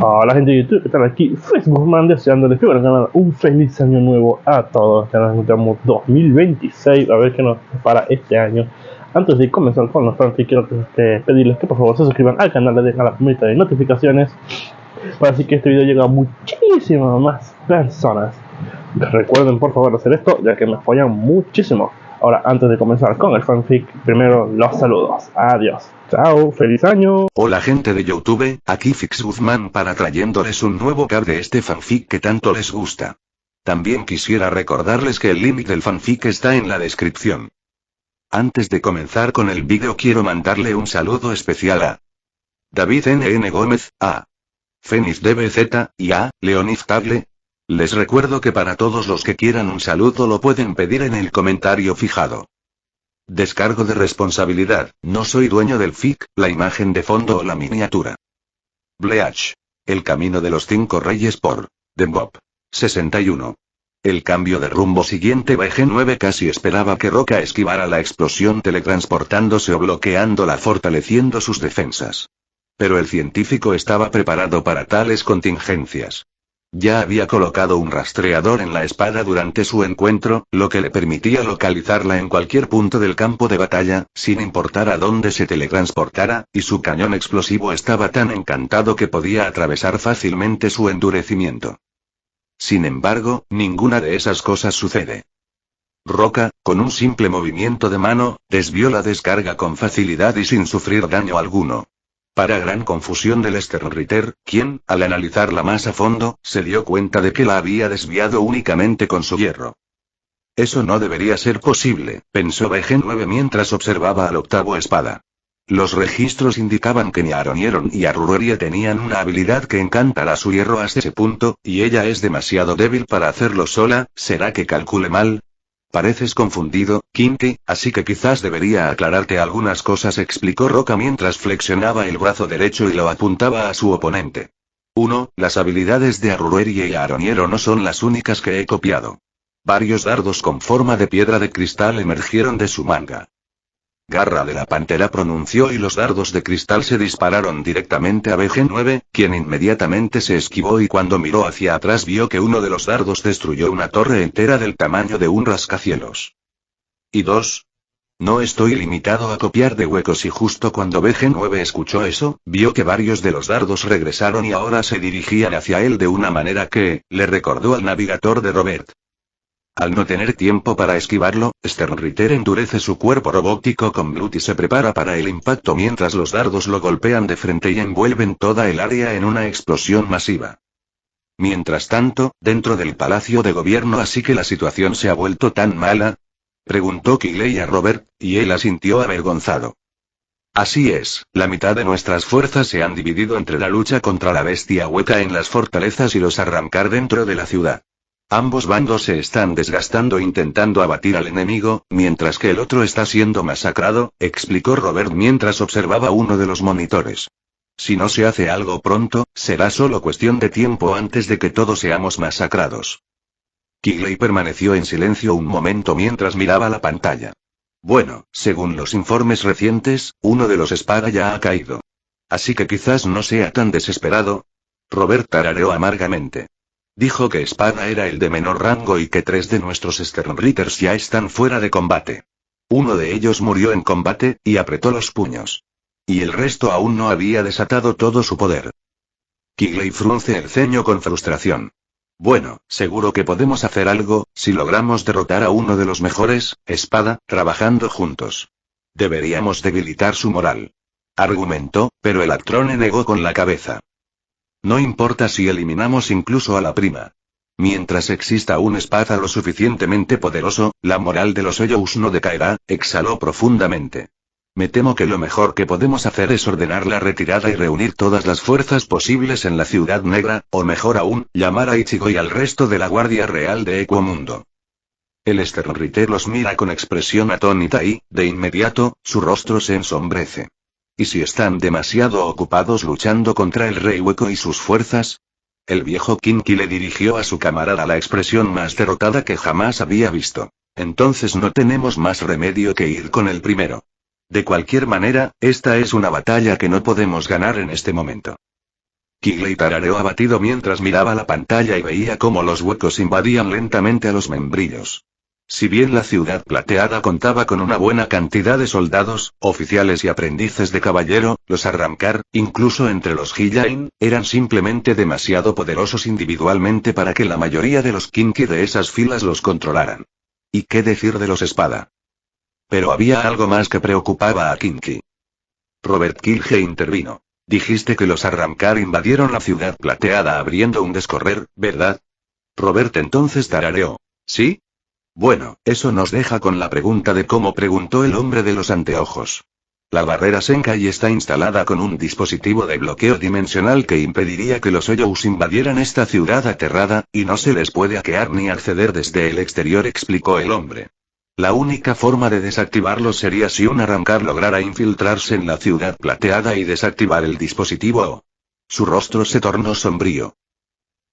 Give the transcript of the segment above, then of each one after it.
Hola gente de YouTube, ¿qué tal? Aquí Facebook deseándoles que van a ganar un feliz año nuevo a todos. Ya nos encontramos 2026, a ver qué nos para este año. Antes de comenzar con los fanfics, quiero pedirles que por favor se suscriban al canal, le dejen a la campanita de notificaciones para así que este video llegue a muchísimas más personas. Recuerden por favor hacer esto, ya que me apoyan muchísimo. Ahora, antes de comenzar con el fanfic, primero los saludos. Adiós. Chao, feliz año. Hola gente de YouTube, aquí Fix Guzmán para trayéndoles un nuevo cap de este fanfic que tanto les gusta. También quisiera recordarles que el link del fanfic está en la descripción. Antes de comenzar con el vídeo quiero mandarle un saludo especial a David NN Gómez, a Fenix DBZ, y a Leonif Table. Les recuerdo que para todos los que quieran un saludo lo pueden pedir en el comentario fijado. Descargo de responsabilidad, no soy dueño del fic, la imagen de fondo o la miniatura. Bleach. El camino de los 5 reyes por The Bob 61. El cambio de rumbo siguiente BG9 casi esperaba que Roca esquivara la explosión teletransportándose o bloqueándola fortaleciendo sus defensas. Pero el científico estaba preparado para tales contingencias. Ya había colocado un rastreador en la espada durante su encuentro, lo que le permitía localizarla en cualquier punto del campo de batalla, sin importar a dónde se teletransportara, y su cañón explosivo estaba tan encantado que podía atravesar fácilmente su endurecimiento. Sin embargo, ninguna de esas cosas sucede. Roca, con un simple movimiento de mano, desvió la descarga con facilidad y sin sufrir daño alguno. Para gran confusión del Sternritter, quien, al analizarla más a fondo, se dio cuenta de que la había desviado únicamente con su hierro. Eso no debería ser posible, pensó BG9 mientras observaba al octavo espada. Los registros indicaban que ni Aronieron y Aruruerie tenían una habilidad que encantara su hierro hasta ese punto, y ella es demasiado débil para hacerlo sola. ¿Será que calcule mal? Pareces confundido, Kinky, así que quizás debería aclararte algunas cosas, explicó Roca mientras flexionaba el brazo derecho y lo apuntaba a su oponente. 1. Las habilidades de Aruruerie y Aroniero no son las únicas que he copiado. Varios dardos con forma de piedra de cristal emergieron de su manga. Garra de la pantera pronunció y los dardos de cristal se dispararon directamente a BG9, quien inmediatamente se esquivó y cuando miró hacia atrás vio que uno de los dardos destruyó una torre entera del tamaño de un rascacielos. Y 2. No estoy limitado a copiar de huecos, y justo cuando BG9 escuchó eso, vio que varios de los dardos regresaron y ahora se dirigían hacia él de una manera que le recordó al navegador de Robert. Al no tener tiempo para esquivarlo, Sternritter endurece su cuerpo robótico con Blood y se prepara para el impacto mientras los dardos lo golpean de frente y envuelven toda el área en una explosión masiva. Mientras tanto, dentro del Palacio de Gobierno, ¿así que la situación se ha vuelto tan mala?, preguntó Kigley a Robert, y él asintió avergonzado. Así es, la mitad de nuestras fuerzas se han dividido entre la lucha contra la bestia hueca en las fortalezas y los arrancar dentro de la ciudad. Ambos bandos se están desgastando intentando abatir al enemigo, mientras que el otro está siendo masacrado, explicó Robert mientras observaba uno de los monitores. Si no se hace algo pronto, será solo cuestión de tiempo antes de que todos seamos masacrados. Kigley permaneció en silencio un momento mientras miraba la pantalla. Bueno, según los informes recientes, uno de los espada ya ha caído. Así que quizás no sea tan desesperado. Robert tarareó amargamente. Dijo que espada era el de menor rango y que 3 de nuestros Sternritters ya están fuera de combate. Uno de ellos murió en combate, y apretó los puños. Y el resto aún no había desatado todo su poder. Kigley frunce el ceño con frustración. Bueno, seguro que podemos hacer algo, si logramos derrotar a uno de los mejores, espada, trabajando juntos. Deberíamos debilitar su moral. Argumentó, pero el Actrone negó con la cabeza. No importa si eliminamos incluso a la prima. Mientras exista un espada lo suficientemente poderoso, la moral de los Hoyos no decaerá, exhaló profundamente. Me temo que lo mejor que podemos hacer es ordenar la retirada y reunir todas las fuerzas posibles en la Ciudad Negra, o mejor aún, llamar a Ichigo y al resto de la Guardia Real de Equomundo. El Sternritter los mira con expresión atónita y, de inmediato, su rostro se ensombrece. ¿Y si están demasiado ocupados luchando contra el Rey Hueco y sus fuerzas? El viejo Kinky le dirigió a su camarada la expresión más derrotada que jamás había visto. Entonces no tenemos más remedio que ir con el primero. De cualquier manera, esta es una batalla que no podemos ganar en este momento. Kigley tarareó abatido mientras miraba la pantalla y veía cómo los huecos invadían lentamente a los membrillos. Si bien la ciudad plateada contaba con una buena cantidad de soldados, oficiales y aprendices de caballero, los Arrancar, incluso entre los Gillain, eran simplemente demasiado poderosos individualmente para que la mayoría de los Kinky de esas filas los controlaran. ¿Y qué decir de los Espada? Pero había algo más que preocupaba a Kinky. Robert Kilge intervino. Dijiste que los Arrancar invadieron la ciudad plateada abriendo un descorrer, ¿verdad? Robert entonces tarareó. ¿Sí? Bueno, eso nos deja con la pregunta de cómo, preguntó el hombre de los anteojos. La barrera Senkai está instalada con un dispositivo de bloqueo dimensional que impediría que los Oyous invadieran esta ciudad aterrada, y no se les puede hackear ni acceder desde el exterior, explicó el hombre. La única forma de desactivarlos sería si un Arrancar lograra infiltrarse en la ciudad plateada y desactivar el dispositivo. Su rostro se tornó sombrío.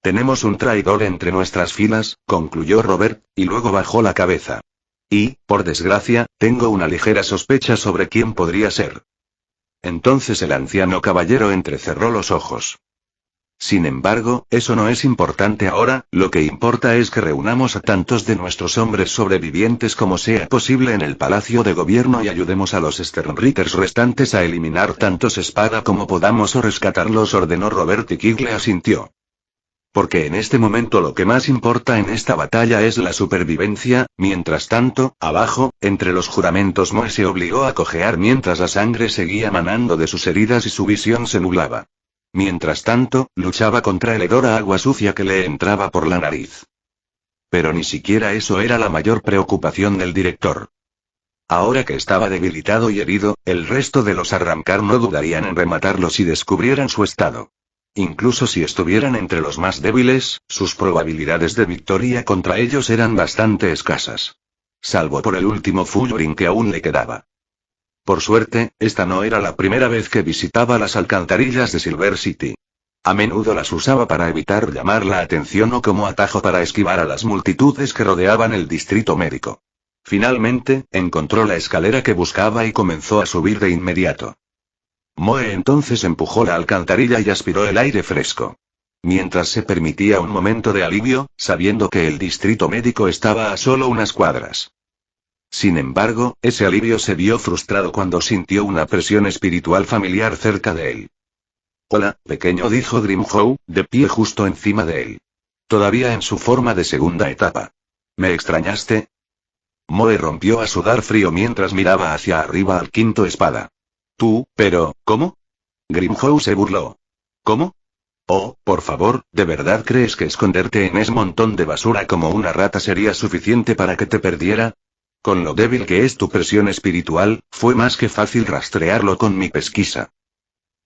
Tenemos un traidor entre nuestras filas, concluyó Robert, y luego bajó la cabeza. Y, por desgracia, tengo una ligera sospecha sobre quién podría ser. Entonces el anciano caballero entrecerró los ojos. Sin embargo, eso no es importante ahora, lo que importa es que reunamos a tantos de nuestros hombres sobrevivientes como sea posible en el Palacio de Gobierno y ayudemos a los Sternritters restantes a eliminar tantos Espada como podamos o rescatarlos, ordenó Robert, y Kigley asintió. Porque en este momento lo que más importa en esta batalla es la supervivencia. Mientras tanto, abajo, entre los juramentos, Moe se obligó a cojear mientras la sangre seguía manando de sus heridas y su visión se nublaba. Mientras tanto, luchaba contra el hedor a agua sucia que le entraba por la nariz. Pero ni siquiera eso era la mayor preocupación del director. Ahora que estaba debilitado y herido, el resto de los Arrancar no dudarían en rematarlo si descubrieran su estado. Incluso si estuvieran entre los más débiles, sus probabilidades de victoria contra ellos eran bastante escasas. Salvo por el último Fulgrim que aún le quedaba. Por suerte, esta no era la primera vez que visitaba las alcantarillas de Silver City. A menudo las usaba para evitar llamar la atención o como atajo para esquivar a las multitudes que rodeaban el distrito médico. Finalmente, encontró la escalera que buscaba y comenzó a subir de inmediato. Moe entonces empujó la alcantarilla y aspiró el aire fresco. Mientras se permitía un momento de alivio, sabiendo que el distrito médico estaba a solo unas cuadras. Sin embargo, ese alivio se vio frustrado cuando sintió una presión espiritual familiar cerca de él. Hola, pequeño, dijo Grimhow, de pie justo encima de él. Todavía en su forma de segunda etapa. ¿Me extrañaste? Moe rompió a sudar frío mientras miraba hacia arriba al quinto Espada. Tú, pero, ¿cómo? Grimhow se burló. ¿Cómo? Oh, por favor, ¿de verdad crees que esconderte en ese montón de basura como una rata sería suficiente para que te perdiera? Con lo débil que es tu presión espiritual, fue más que fácil rastrearlo con mi pesquisa.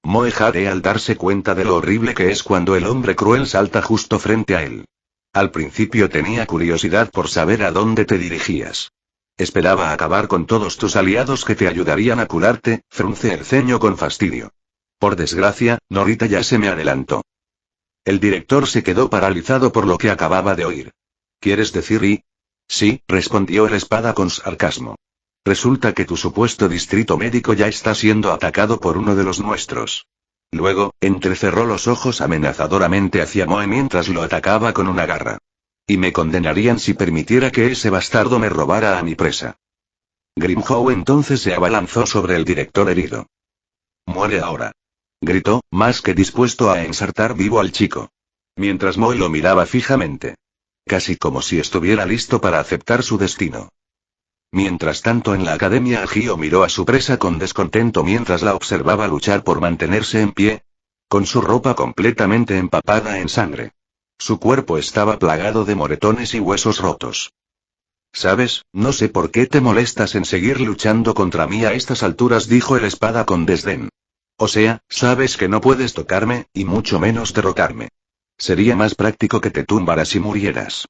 Moe jadeó al darse cuenta de lo horrible que es cuando el hombre cruel salta justo frente a él. Al principio tenía curiosidad por saber a dónde te dirigías. Esperaba acabar con todos tus aliados que te ayudarían a curarte, frunce el ceño con fastidio. Por desgracia, Norita ya se me adelantó. El director se quedó paralizado por lo que acababa de oír. ¿Quieres decir y? Sí, respondió el Espada con sarcasmo. Resulta que tu supuesto distrito médico ya está siendo atacado por uno de los nuestros. Luego, entrecerró los ojos amenazadoramente hacia Moe mientras lo atacaba con una garra. Y me condenarían si permitiera que ese bastardo me robara a mi presa. Grimhow entonces se abalanzó sobre el director herido. Muere ahora. Gritó, más que dispuesto a ensartar vivo al chico. Mientras Moe lo miraba fijamente. Casi como si estuviera listo para aceptar su destino. Mientras tanto en la academia Agio miró a su presa con descontento mientras la observaba luchar por mantenerse en pie. Con su ropa completamente empapada en sangre. Su cuerpo estaba plagado de moretones y huesos rotos. ¿Sabes? No sé por qué te molestas en seguir luchando contra mí a estas alturas, dijo el Espada con desdén. O sea, sabes que no puedes tocarme, y mucho menos derrotarme. Sería más práctico que te tumbaras y murieras.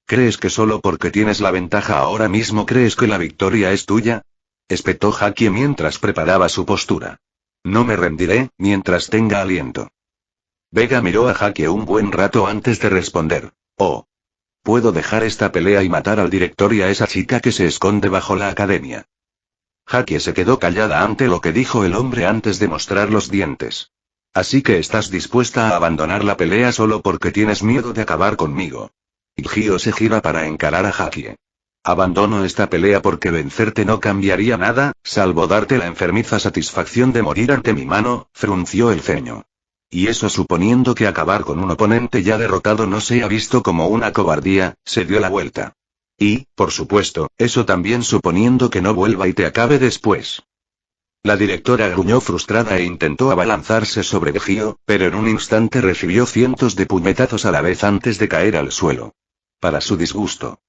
¿Crees que solo porque tienes la ventaja ahora mismo crees que la victoria es tuya? Espetó Haki mientras preparaba su postura. No me rendiré, mientras tenga aliento. Vega miró a Haki un buen rato antes de responder. Oh. Puedo dejar esta pelea y matar al director y a esa chica que se esconde bajo la academia. Haki se quedó callada ante lo que dijo el hombre antes de mostrar los dientes. Así que estás dispuesta a abandonar la pelea solo porque tienes miedo de acabar conmigo. Gio se gira para encarar a Hakie. Abandono esta pelea porque vencerte no cambiaría nada, salvo darte la enfermiza satisfacción de morir ante mi mano, frunció el ceño. Y eso suponiendo que acabar con un oponente ya derrotado no sea visto como una cobardía, se dio la vuelta. Y, por supuesto, eso también suponiendo que no vuelva y te acabe después. La directora gruñó frustrada e intentó abalanzarse sobre Gio, pero en un instante recibió cientos de puñetazos a la vez antes de caer al suelo. Para su disgusto.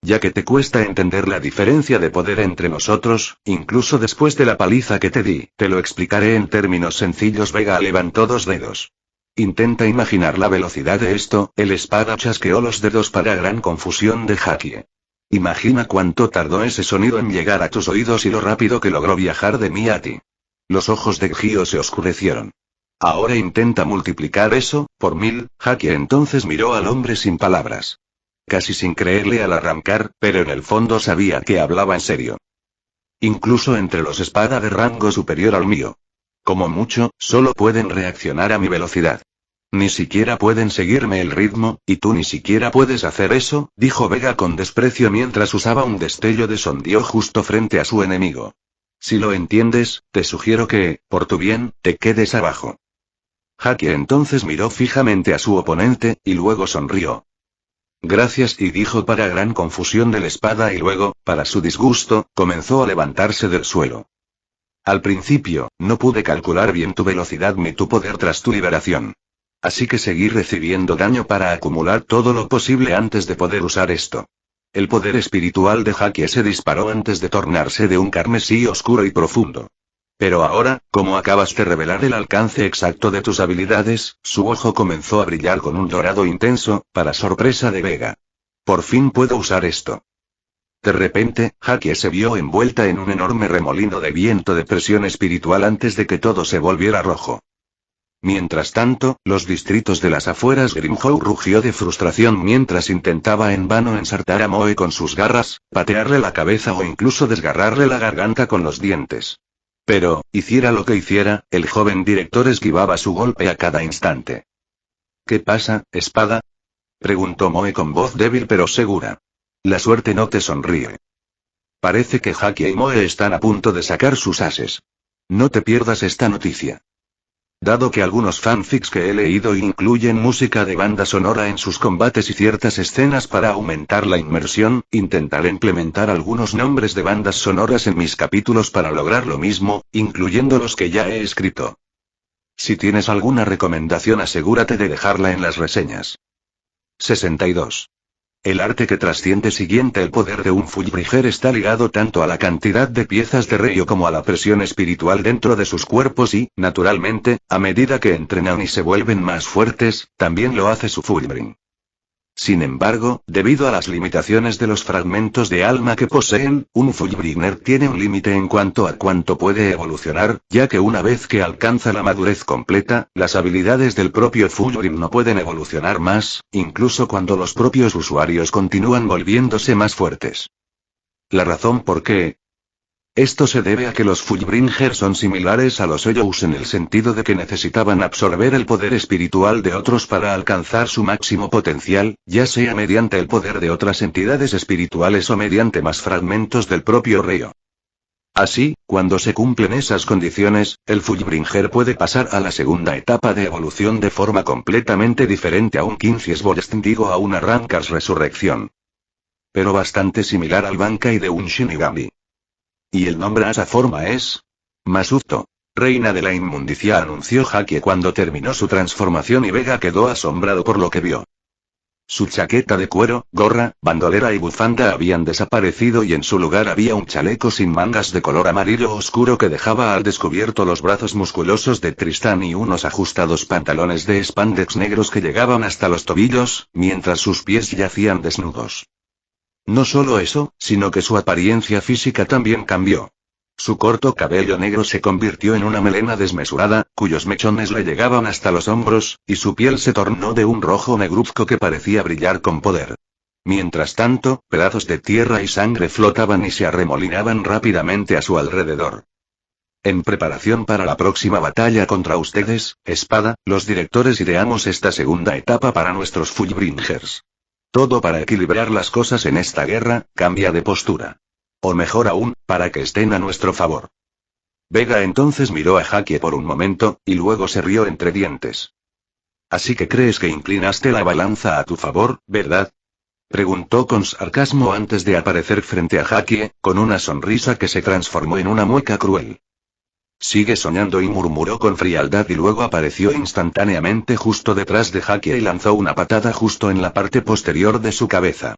Ya que te cuesta entender la diferencia de poder entre nosotros, incluso después de la paliza que te di, te lo explicaré en términos sencillos. Vega levantó 2 dedos. Intenta imaginar la velocidad de esto, el espada chasqueó los dedos para gran confusión de Hakie. Imagina cuánto tardó ese sonido en llegar a tus oídos y lo rápido que logró viajar de mí a ti. Los ojos de Gio se oscurecieron. Ahora intenta multiplicar eso, por 1000, Hakie entonces miró al hombre sin palabras. Casi sin creerle al arrancar, pero en el fondo sabía que hablaba en serio. Incluso entre los espada de rango superior al mío. Como mucho, solo pueden reaccionar a mi velocidad. Ni siquiera pueden seguirme el ritmo, y tú ni siquiera puedes hacer eso, dijo Vega con desprecio mientras usaba un destello de sondeo justo frente a su enemigo. Si lo entiendes, te sugiero que, por tu bien, te quedes abajo. Hakie entonces miró fijamente a su oponente, y luego sonrió. Gracias, y dijo para gran confusión del espada y luego, para su disgusto, comenzó a levantarse del suelo. Al principio, no pude calcular bien tu velocidad ni tu poder tras tu liberación. Así que seguí recibiendo daño para acumular todo lo posible antes de poder usar esto. El poder espiritual de Hakie se disparó antes de tornarse de un carmesí oscuro y profundo. Pero ahora, como acabas de revelar el alcance exacto de tus habilidades, su ojo comenzó a brillar con un dorado intenso, para sorpresa de Vega. Por fin puedo usar esto. De repente, Hakie se vio envuelta en un enorme remolino de viento de presión espiritual antes de que todo se volviera rojo. Mientras tanto, los distritos de las afueras Grimhow rugió de frustración mientras intentaba en vano ensartar a Moe con sus garras, patearle la cabeza o incluso desgarrarle la garganta con los dientes. Pero, hiciera lo que hiciera, el joven director esquivaba su golpe a cada instante. ¿Qué pasa, espada? Preguntó Moe con voz débil pero segura. La suerte no te sonríe. Parece que Hakie y Moe están a punto de sacar sus ases. No te pierdas esta noticia. Dado que algunos fanfics que he leído incluyen música de banda sonora en sus combates y ciertas escenas para aumentar la inmersión, intentaré implementar algunos nombres de bandas sonoras en mis capítulos para lograr lo mismo, incluyendo los que ya he escrito. Si tienes alguna recomendación, asegúrate de dejarla en las reseñas. 62. El arte que trasciende siguiente. El poder de un Fullbringer está ligado tanto a la cantidad de piezas de Reio como a la presión espiritual dentro de sus cuerpos y, naturalmente, a medida que entrenan y se vuelven más fuertes, también lo hace su Fullbring. Sin embargo, debido a las limitaciones de los fragmentos de alma que poseen, un Fullbringer tiene un límite en cuanto a cuánto puede evolucionar, ya que una vez que alcanza la madurez completa, las habilidades del propio Fullbring no pueden evolucionar más, incluso cuando los propios usuarios continúan volviéndose más fuertes. La razón por qué esto se debe a que los Fullbringers son similares a los Eiyous en el sentido de que necesitaban absorber el poder espiritual de otros para alcanzar su máximo potencial, ya sea mediante el poder de otras entidades espirituales o mediante más fragmentos del propio Reio. Así, cuando se cumplen esas condiciones, el Fullbringer puede pasar a la segunda etapa de evolución de forma completamente diferente a un Quincy's digo a una Rankars Resurrección. Pero bastante similar al Bankai de un Shinigami. Y el nombre a esa forma es Masuto, reina de la inmundicia, anunció Hakie cuando terminó su transformación y Vega quedó asombrado por lo que vio. Su chaqueta de cuero, gorra, bandolera y bufanda habían desaparecido y en su lugar había un chaleco sin mangas de color amarillo oscuro que dejaba al descubierto los brazos musculosos de Tristán y unos ajustados pantalones de spandex negros que llegaban hasta los tobillos, mientras sus pies yacían desnudos. No solo eso, sino que su apariencia física también cambió. Su corto cabello negro se convirtió en una melena desmesurada, cuyos mechones le llegaban hasta los hombros, y su piel se tornó de un rojo negruzco que parecía brillar con poder. Mientras tanto, pedazos de tierra y sangre flotaban y se arremolinaban rápidamente a su alrededor. En preparación para la próxima batalla contra ustedes, Espada, los directores ideamos esta segunda etapa para nuestros Fullbringers. Todo para equilibrar las cosas en esta guerra, cambia de postura. O mejor aún, para que estén a nuestro favor. Vega entonces miró a Jackie por un momento, y luego se rió entre dientes. Así que crees que inclinaste la balanza a tu favor, ¿verdad? Preguntó con sarcasmo antes de aparecer frente a Jackie, con una sonrisa que se transformó en una mueca cruel. Sigue soñando, y murmuró con frialdad, y luego apareció instantáneamente justo detrás de Jackie y lanzó una patada justo en la parte posterior de su cabeza.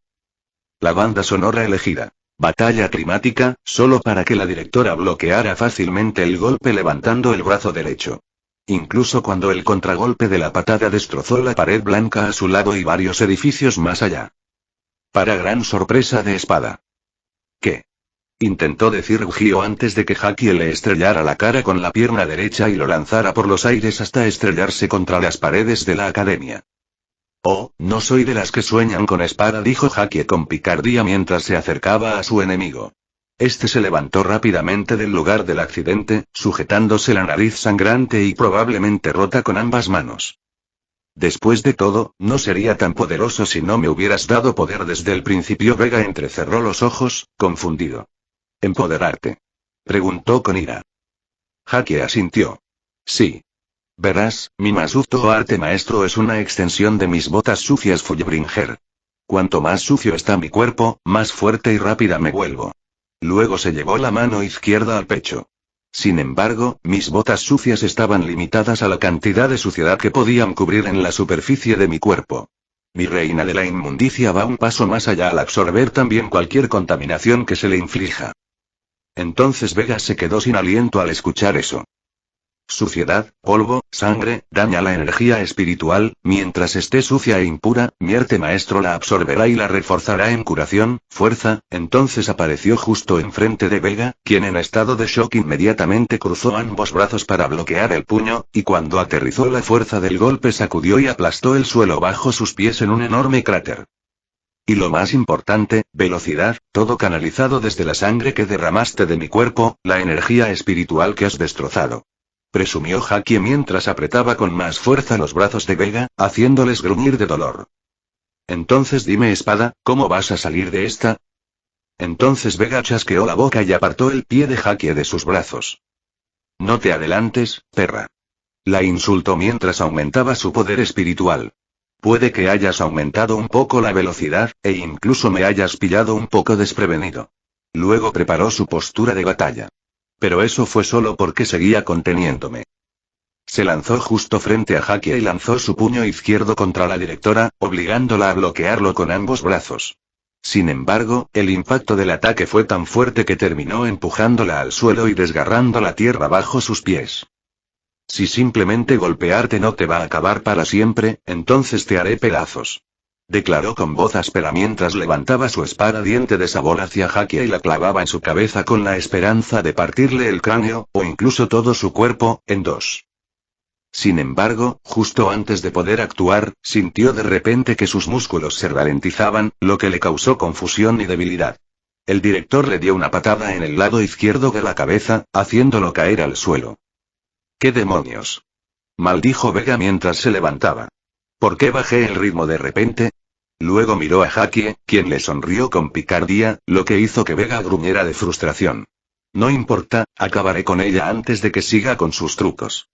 La banda sonora elegida. Batalla climática, solo para que la directora bloqueara fácilmente el golpe levantando el brazo derecho. Incluso cuando el contragolpe de la patada destrozó la pared blanca a su lado y varios edificios más allá. Para gran sorpresa de Espada. ¿Qué? Intentó decir Gio antes de que Jackie le estrellara la cara con la pierna derecha y lo lanzara por los aires hasta estrellarse contra las paredes de la academia. Oh, no soy de las que sueñan con Espada, dijo Jackie con picardía mientras se acercaba a su enemigo. Este se levantó rápidamente del lugar del accidente, sujetándose la nariz sangrante y probablemente rota con ambas manos. Después de todo, no sería tan poderoso si no me hubieras dado poder desde el principio. Vega entrecerró los ojos, confundido. ¿Empoderarte? Preguntó con ira. Jackie asintió. Sí. Verás, mi Masuto arte maestro es una extensión de mis botas sucias Fullbringer. Cuanto más sucio está mi cuerpo, más fuerte y rápida me vuelvo. Luego se llevó la mano izquierda al pecho. Sin embargo, mis botas sucias estaban limitadas a la cantidad de suciedad que podían cubrir en la superficie de mi cuerpo. Mi reina de la inmundicia va un paso más allá al absorber también cualquier contaminación que se le inflija. Entonces Vega se quedó sin aliento al escuchar eso. Suciedad, polvo, sangre, daña la energía espiritual, mientras esté sucia e impura, mi arte maestro la absorberá y la reforzará en curación, fuerza. Entonces apareció justo enfrente de Vega, quien en estado de shock inmediatamente cruzó ambos brazos para bloquear el puño, y cuando aterrizó la fuerza del golpe sacudió y aplastó el suelo bajo sus pies en un enorme cráter. Y lo más importante, velocidad, todo canalizado desde la sangre que derramaste de mi cuerpo, la energía espiritual que has destrozado. Presumió Jackie mientras apretaba con más fuerza los brazos de Vega, haciéndoles gruñir de dolor. Entonces dime, Espada, ¿cómo vas a salir de esta? Entonces Vega chasqueó la boca y apartó el pie de Jackie de sus brazos. No te adelantes, perra. La insultó mientras aumentaba su poder espiritual. Puede que hayas aumentado un poco la velocidad, e incluso me hayas pillado un poco desprevenido. Luego preparó su postura de batalla. Pero eso fue solo porque seguía conteniéndome. Se lanzó justo frente a Jackie y lanzó su puño izquierdo contra la directora, obligándola a bloquearlo con ambos brazos. Sin embargo, el impacto del ataque fue tan fuerte que terminó empujándola al suelo y desgarrando la tierra bajo sus pies. Si simplemente golpearte no te va a acabar para siempre, entonces te haré pedazos. Declaró con voz áspera mientras levantaba su espada diente de sabor hacia Jackie y la clavaba en su cabeza con la esperanza de partirle el cráneo, o incluso todo su cuerpo, en dos. Sin embargo, justo antes de poder actuar, sintió de repente que sus músculos se ralentizaban, lo que le causó confusión y debilidad. El director le dio una patada en el lado izquierdo de la cabeza, haciéndolo caer al suelo. ¿Qué demonios? Maldijo Vega mientras se levantaba. ¿Por qué bajé el ritmo de repente? Luego miró a Jackie, quien le sonrió con picardía, lo que hizo que Vega gruñera de frustración. No importa, acabaré con ella antes de que siga con sus trucos.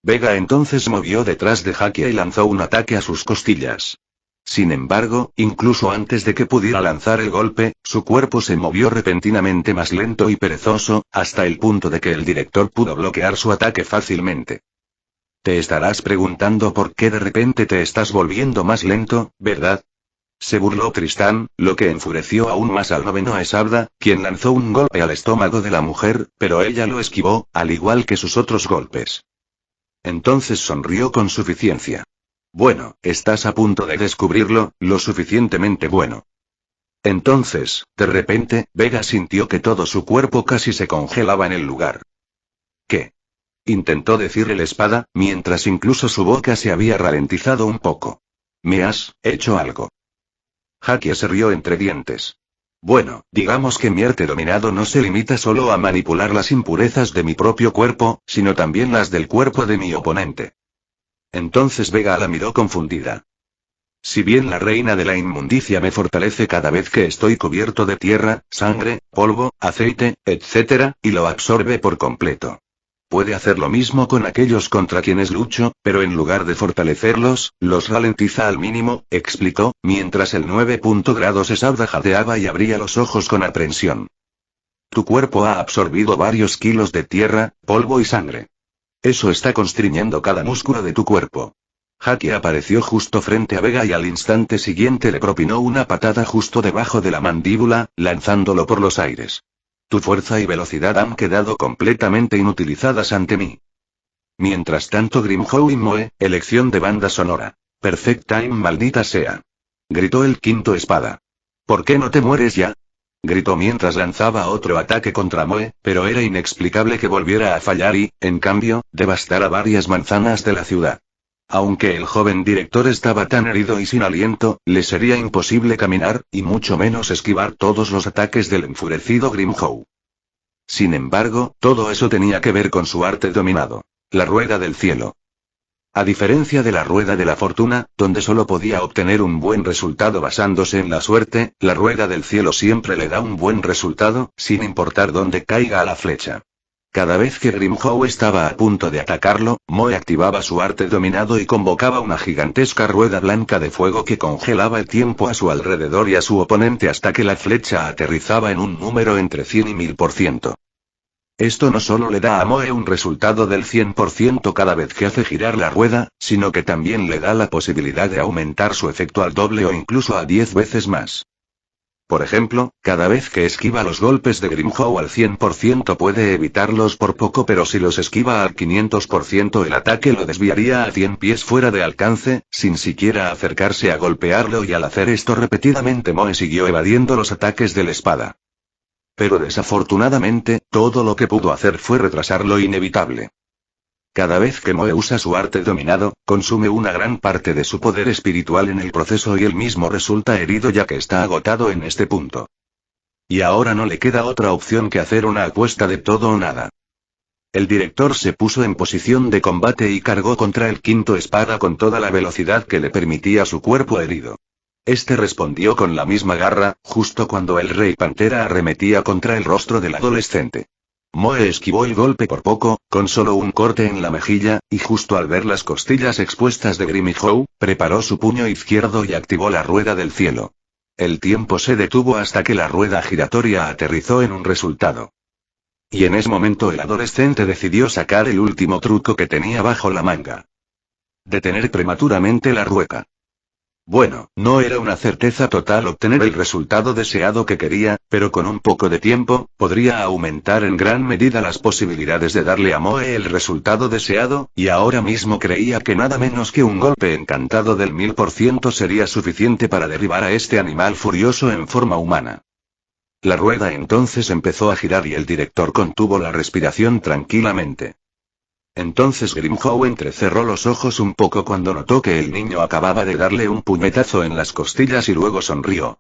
Vega entonces movió detrás de Jackie y lanzó un ataque a sus costillas. Sin embargo, incluso antes de que pudiera lanzar el golpe, su cuerpo se movió repentinamente más lento y perezoso, hasta el punto de que el director pudo bloquear su ataque fácilmente. Te estarás preguntando por qué de repente te estás volviendo más lento, ¿verdad? Se burló Tristán, lo que enfureció aún más al noveno Esabda, quien lanzó un golpe al estómago de la mujer, pero ella lo esquivó, al igual que sus otros golpes. Entonces sonrió con suficiencia. Bueno, estás a punto de descubrirlo, lo suficientemente bueno. Entonces, de repente, Vega sintió que todo su cuerpo casi se congelaba en el lugar. ¿Qué? Intentó decir el Espada, mientras incluso su boca se había ralentizado un poco. ¿Me has hecho algo? Jackie se rió entre dientes. Bueno, digamos que mi arte dominado no se limita solo a manipular las impurezas de mi propio cuerpo, sino también las del cuerpo de mi oponente. Entonces Vega la miró confundida. Si bien la reina de la inmundicia me fortalece cada vez que estoy cubierto de tierra, sangre, polvo, aceite, etc., y lo absorbe por completo. Puede hacer lo mismo con aquellos contra quienes lucho, pero en lugar de fortalecerlos, los ralentiza al mínimo, explicó, mientras el 9.grado Sabda jadeaba y abría los ojos con aprensión. Tu cuerpo ha absorbido varios kilos de tierra, polvo y sangre. Eso está constriñendo cada músculo de tu cuerpo. Haki apareció justo frente a Vega y al instante siguiente le propinó una patada justo debajo de la mandíbula, lanzándolo por los aires. Tu fuerza y velocidad han quedado completamente inutilizadas ante mí. Mientras tanto Grimhow y Moe, elección de banda sonora. Perfect time maldita sea. Gritó el quinto espada. ¿Por qué no te mueres ya? Gritó mientras lanzaba otro ataque contra Moe, pero era inexplicable que volviera a fallar y, en cambio, devastara varias manzanas de la ciudad. Aunque el joven director estaba tan herido y sin aliento, le sería imposible caminar, y mucho menos esquivar todos los ataques del enfurecido Grimhow. Sin embargo, todo eso tenía que ver con su arte dominado. La rueda del cielo. A diferencia de la rueda de la fortuna, donde solo podía obtener un buen resultado basándose en la suerte, la rueda del cielo siempre le da un buen resultado, sin importar dónde caiga la flecha. Cada vez que Grimhow estaba a punto de atacarlo, Moe activaba su arte dominado y convocaba una gigantesca rueda blanca de fuego que congelaba el tiempo a su alrededor y a su oponente hasta que la flecha aterrizaba en un número entre 100 y 1000%. Esto no solo le da a Moe un resultado del 100% cada vez que hace girar la rueda, sino que también le da la posibilidad de aumentar su efecto al doble o incluso a 10 veces más. Por ejemplo, cada vez que esquiva los golpes de Grimhow al 100% puede evitarlos por poco, pero si los esquiva al 500% el ataque lo desviaría a 100 pies fuera de alcance, sin siquiera acercarse a golpearlo, y al hacer esto repetidamente Moe siguió evadiendo los ataques de la espada. Pero desafortunadamente, todo lo que pudo hacer fue retrasar lo inevitable. Cada vez que Moe usa su arte dominado, consume una gran parte de su poder espiritual en el proceso y él mismo resulta herido ya que está agotado en este punto. Y ahora no le queda otra opción que hacer una apuesta de todo o nada. El director se puso en posición de combate y cargó contra el quinto espada con toda la velocidad que le permitía su cuerpo herido. Este respondió con la misma garra, justo cuando el Rey Pantera arremetía contra el rostro del adolescente. Moe esquivó el golpe por poco, con solo un corte en la mejilla, y justo al ver las costillas expuestas de Grimhow, preparó su puño izquierdo y activó la rueda del cielo. El tiempo se detuvo hasta que la rueda giratoria aterrizó en un resultado. Y en ese momento el adolescente decidió sacar el último truco que tenía bajo la manga. Detener prematuramente la rueca. Bueno, no era una certeza total obtener el resultado deseado que quería, pero con un poco de tiempo, podría aumentar en gran medida las posibilidades de darle a Moe el resultado deseado, y ahora mismo creía que nada menos que un golpe encantado del 1000% sería suficiente para derribar a este animal furioso en forma humana. La rueda entonces empezó a girar y el director contuvo la respiración tranquilamente. Entonces Grimhow entrecerró los ojos un poco cuando notó que el niño acababa de darle un puñetazo en las costillas y luego sonrió.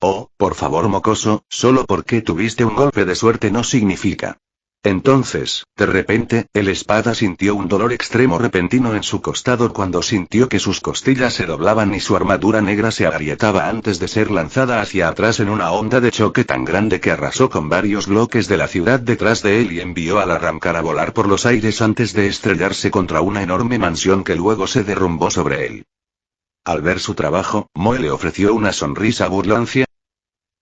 Oh, por favor mocoso, solo porque tuviste un golpe de suerte no significa. Entonces, de repente, el espada sintió un dolor extremo repentino en su costado cuando sintió que sus costillas se doblaban y su armadura negra se agrietaba antes de ser lanzada hacia atrás en una onda de choque tan grande que arrasó con varios bloques de la ciudad detrás de él y envió al arrancar a volar por los aires antes de estrellarse contra una enorme mansión que luego se derrumbó sobre él. Al ver su trabajo, Moe le ofreció una sonrisa burlancia.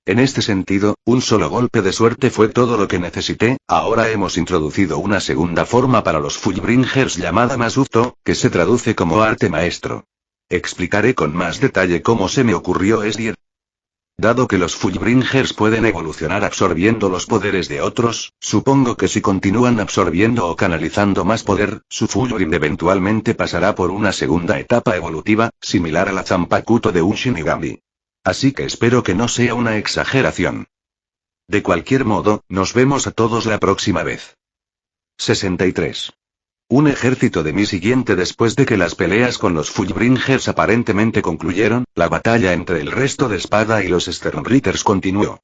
En este sentido, un solo golpe de suerte fue todo lo que necesité. Ahora hemos introducido una segunda forma para los Fullbringers llamada Masuto, que se traduce como arte maestro. Explicaré con más detalle cómo se me ocurrió Esdir. Dado que los Fullbringers pueden evolucionar absorbiendo los poderes de otros, supongo que si continúan absorbiendo o canalizando más poder, su Fullbring eventualmente pasará por una segunda etapa evolutiva, similar a la Zanpakuto de un Shinigami. Así que espero que no sea una exageración. De cualquier modo, nos vemos a todos la próxima vez. 63. Un ejército de mi siguiente después de que las peleas con los Fullbringers aparentemente concluyeron, la batalla entre el resto de espada y los Sternritters continuó.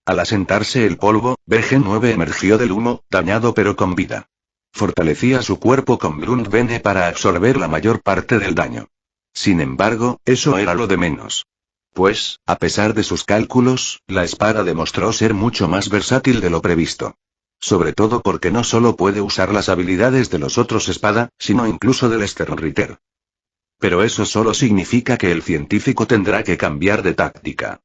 Al asentarse el polvo, BG-9 emergió del humo, dañado pero con vida. Fortalecía su cuerpo con Blundvene para absorber la mayor parte del daño. Sin embargo, eso era lo de menos. Pues, a pesar de sus cálculos, la espada demostró ser mucho más versátil de lo previsto. Sobre todo porque no solo puede usar las habilidades de los otros espada, sino incluso del Sternritter. Pero eso solo significa que el científico tendrá que cambiar de táctica.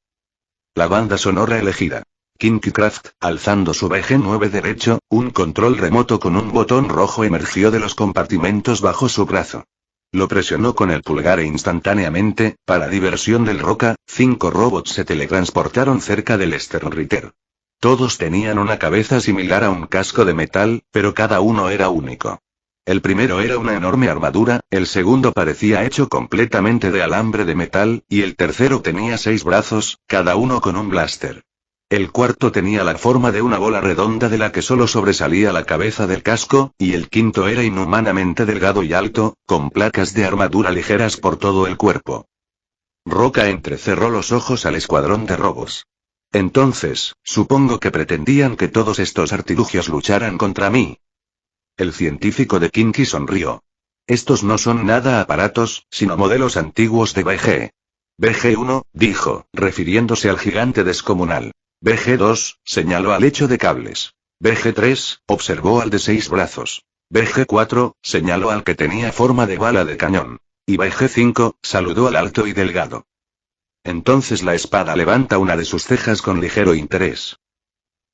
La banda sonora elegida. Kinkycraft, alzando su BG-9 derecho, un control remoto con un botón rojo emergió de los compartimentos bajo su brazo. Lo presionó con el pulgar e instantáneamente, para diversión del Roca, 5 robots se teletransportaron cerca del Sternritter. Todos tenían una cabeza similar a un casco de metal, pero cada uno era único. El primero era una enorme armadura, el segundo parecía hecho completamente de alambre de metal, y el tercero tenía 6 brazos, cada uno con un blaster. El cuarto tenía la forma de una bola redonda de la que solo sobresalía la cabeza del casco, y el quinto era inhumanamente delgado y alto, con placas de armadura ligeras por todo el cuerpo. Roca entrecerró los ojos al escuadrón de robots. Entonces, supongo que pretendían que todos estos artilugios lucharan contra mí. El científico de Kinky sonrió. Estos no son nada aparatos, sino modelos antiguos de BG. BG-1, dijo, refiriéndose al gigante descomunal. BG-2, señaló al hecho de cables. BG-3, observó al de 6 brazos. BG-4, señaló al que tenía forma de bala de cañón. Y BG-5, saludó al alto y delgado. Entonces la espada levanta una de sus cejas con ligero interés.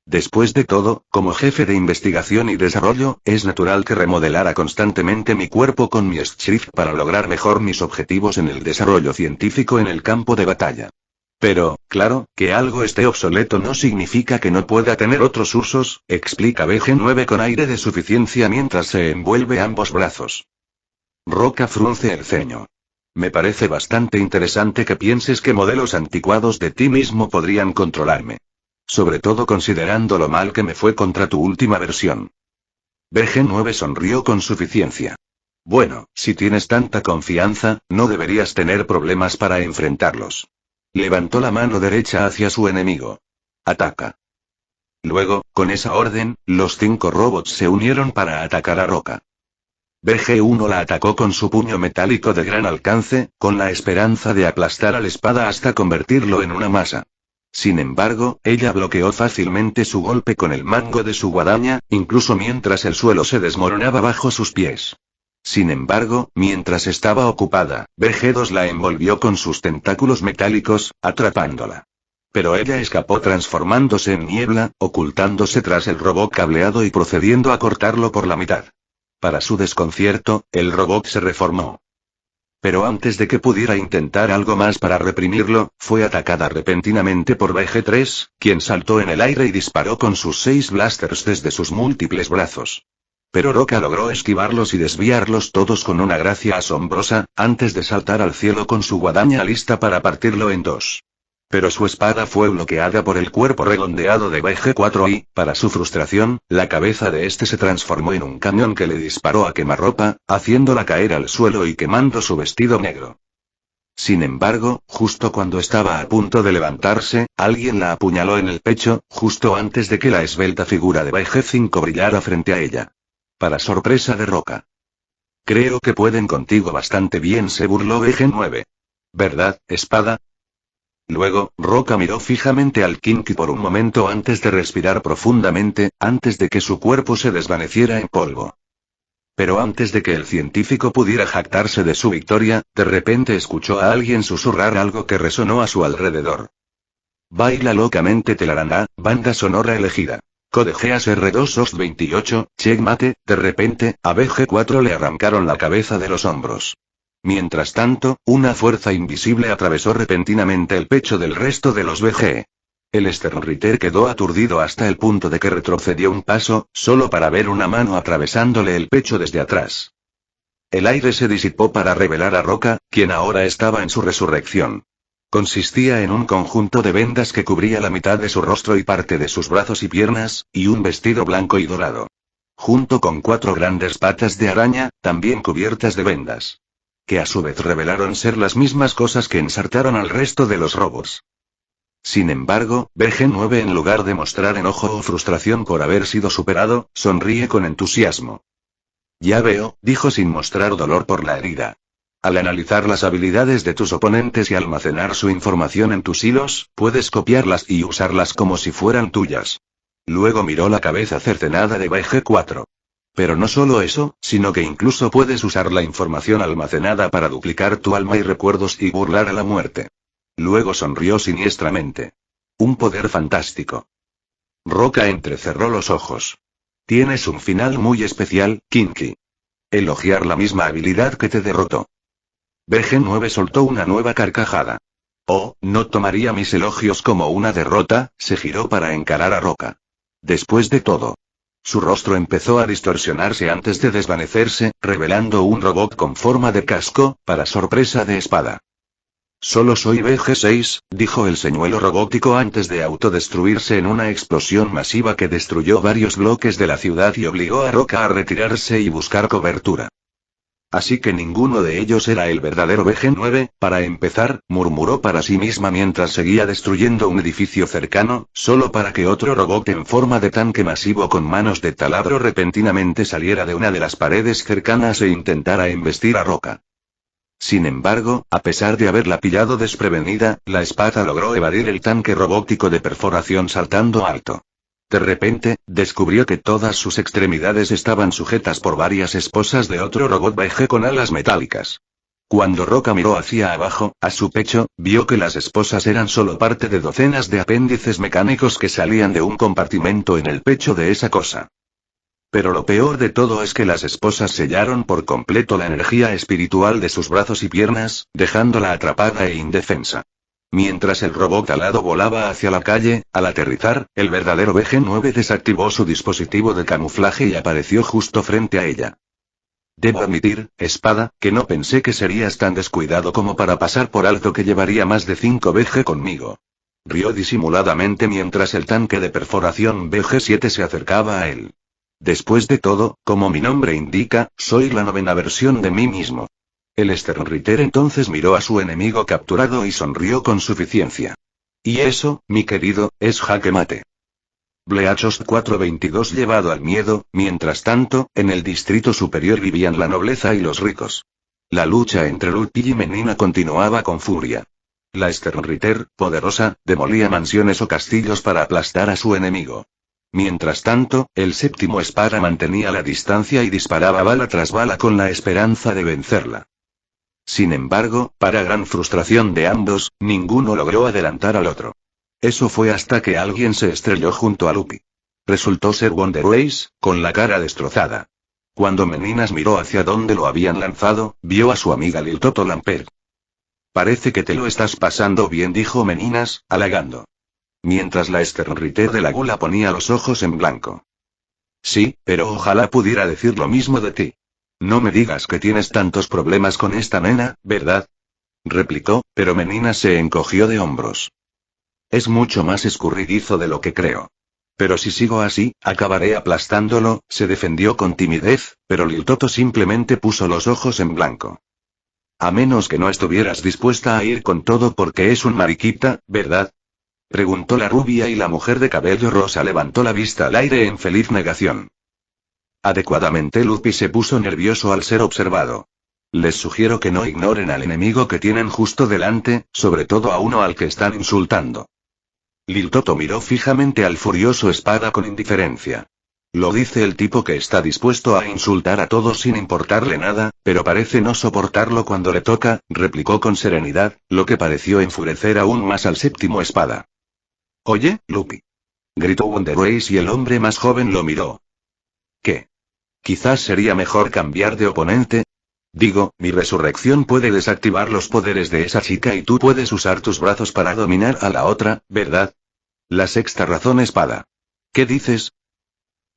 Después de todo, como jefe de investigación y desarrollo, es natural que remodelara constantemente mi cuerpo con mi Schiff para lograr mejor mis objetivos en el desarrollo científico en el campo de batalla. Pero, claro, que algo esté obsoleto no significa que no pueda tener otros usos, explica BG-9 con aire de suficiencia mientras se envuelve ambos brazos. Roca frunce el ceño. Me parece bastante interesante que pienses que modelos anticuados de ti mismo podrían controlarme. Sobre todo considerando lo mal que me fue contra tu última versión. BG-9 sonrió con suficiencia. Bueno, si tienes tanta confianza, no deberías tener problemas para enfrentarlos. Levantó la mano derecha hacia su enemigo. Ataca. Luego, con esa orden, los 5 robots se unieron para atacar a Roca. BG-1 la atacó con su puño metálico de gran alcance, con la esperanza de aplastar a la espada hasta convertirlo en una masa. Sin embargo, ella bloqueó fácilmente su golpe con el mango de su guadaña, incluso mientras el suelo se desmoronaba bajo sus pies. Sin embargo, mientras estaba ocupada, BG-2 la envolvió con sus tentáculos metálicos, atrapándola. Pero ella escapó transformándose en niebla, ocultándose tras el robot cableado y procediendo a cortarlo por la mitad. Para su desconcierto, el robot se reformó. Pero antes de que pudiera intentar algo más para reprimirlo, fue atacada repentinamente por BG-3, quien saltó en el aire y disparó con sus 6 blasters desde sus múltiples brazos. Pero Roca logró esquivarlos y desviarlos todos con una gracia asombrosa, antes de saltar al cielo con su guadaña lista para partirlo en 2. Pero su espada fue bloqueada por el cuerpo redondeado de BG-4 y, para su frustración, la cabeza de este se transformó en un cañón que le disparó a quemarropa, haciéndola caer al suelo y quemando su vestido negro. Sin embargo, justo cuando estaba a punto de levantarse, alguien la apuñaló en el pecho, justo antes de que la esbelta figura de BG-5 brillara frente a ella. Para sorpresa de Roca. Creo que pueden contigo bastante bien, se burló BG-9. ¿Verdad, espada? Luego, Roca miró fijamente al Kinky por un momento antes de respirar profundamente, antes de que su cuerpo se desvaneciera en polvo. Pero antes de que el científico pudiera jactarse de su victoria, de repente escuchó a alguien susurrar algo que resonó a su alrededor. Baila locamente Telarandá, banda sonora elegida. Code Geass R2 OS 28, checkmate. De repente, a BG-4 le arrancaron la cabeza de los hombros. Mientras tanto, una fuerza invisible atravesó repentinamente el pecho del resto de los BG. El Sternritter quedó aturdido hasta el punto de que retrocedió un paso, solo para ver una mano atravesándole el pecho desde atrás. El aire se disipó para revelar a Roca, quien ahora estaba en su resurrección. Consistía en un conjunto de vendas que cubría la mitad de su rostro y parte de sus brazos y piernas, y un vestido blanco y dorado. junto con 4 grandes patas de araña, también cubiertas de vendas. Que a su vez revelaron ser las mismas cosas que ensartaron al resto de los robots. Sin embargo, BG9 en lugar de mostrar enojo o frustración por haber sido superado, sonríe con entusiasmo. Ya veo, dijo sin mostrar dolor por la herida. Al analizar las habilidades de tus oponentes y almacenar su información en tus hilos, puedes copiarlas y usarlas como si fueran tuyas. Luego miró la cabeza cercenada de BG4. Pero no solo eso, sino que incluso puedes usar la información almacenada para duplicar tu alma y recuerdos y burlar a la muerte. Luego sonrió siniestramente. Un poder fantástico. Roca entrecerró los ojos. Tienes un final muy especial, Kinky. Elogiar la misma habilidad que te derrotó. BG9 soltó una nueva carcajada. Oh, no tomaría mis elogios como una derrota, se giró para encarar a Roca. Después de todo. Su rostro empezó a distorsionarse antes de desvanecerse, revelando un robot con forma de casco, para sorpresa de Espada. Solo soy BG6, dijo el señuelo robótico antes de autodestruirse en una explosión masiva que destruyó varios bloques de la ciudad y obligó a Roca a retirarse y buscar cobertura. Así que ninguno de ellos era el verdadero BG9, para empezar, murmuró para sí misma mientras seguía destruyendo un edificio cercano, solo para que otro robot en forma de tanque masivo con manos de taladro repentinamente saliera de una de las paredes cercanas e intentara embestir a Roca. Sin embargo, a pesar de haberla pillado desprevenida, la espada logró evadir el tanque robótico de perforación saltando alto. De repente, descubrió que todas sus extremidades estaban sujetas por varias esposas de otro robot BG con alas metálicas. Cuando Roca miró hacia abajo, a su pecho, vio que las esposas eran solo parte de docenas de apéndices mecánicos que salían de un compartimento en el pecho de esa cosa. Pero lo peor de todo es que las esposas sellaron por completo la energía espiritual de sus brazos y piernas, dejándola atrapada e indefensa. Mientras el robot alado volaba hacia la calle, al aterrizar, el verdadero BG9 desactivó su dispositivo de camuflaje y apareció justo frente a ella. Debo admitir, Espada, que no pensé que serías tan descuidado como para pasar por alto que llevaría más de 5 BG conmigo. Rió disimuladamente mientras el tanque de perforación BG7 se acercaba a él. Después de todo, como mi nombre indica, soy la 9ª versión de mí mismo. El Sternritter entonces miró a su enemigo capturado y sonrió con suficiencia. Y eso, mi querido, es jaque mate. Bleachos 422 llevado al miedo, mientras tanto, en el distrito superior vivían la nobleza y los ricos. La lucha entre Lupi y Menina continuaba con furia. La Sternritter, poderosa, demolía mansiones o castillos para aplastar a su enemigo. Mientras tanto, el séptimo Espada mantenía la distancia y disparaba bala tras bala con la esperanza de vencerla. Sin embargo, para gran frustración de ambos, ninguno logró adelantar al otro. Eso fue hasta que alguien se estrelló junto a Lupi. Resultó ser Wonderways, con la cara destrozada. Cuando Meninas miró hacia donde lo habían lanzado, vio a su amiga Lil Toto Lampert. Parece que te lo estás pasando bien, dijo Meninas, halagando. Mientras la Sternritter de la gula ponía los ojos en blanco. Sí, pero ojalá pudiera decir lo mismo de ti. No me digas que tienes tantos problemas con esta nena, ¿verdad? Replicó, pero Menina se encogió de hombros. Es mucho más escurridizo de lo que creo. Pero si sigo así, acabaré aplastándolo, se defendió con timidez, pero Lil Toto simplemente puso los ojos en blanco. A menos que no estuvieras dispuesta a ir con todo porque es un mariquita, ¿verdad? Preguntó la rubia y la mujer de cabello rosa levantó la vista al aire en feliz negación. Adecuadamente Lupi se puso nervioso al ser observado. Les sugiero que no ignoren al enemigo que tienen justo delante, sobre todo a uno al que están insultando. Lil Toto miró fijamente al furioso Espada con indiferencia. Lo dice el tipo que está dispuesto a insultar a todos sin importarle nada, pero parece no soportarlo cuando le toca, replicó con serenidad, lo que pareció enfurecer aún más al séptimo Espada. Oye, Lupi. Gritó Wonderways y el hombre más joven lo miró. ¿Qué? Quizás sería mejor cambiar de oponente. Digo, mi resurrección puede desactivar los poderes de esa chica y tú puedes usar tus brazos para dominar a la otra, ¿verdad? La sexta razón Espada. ¿Qué dices?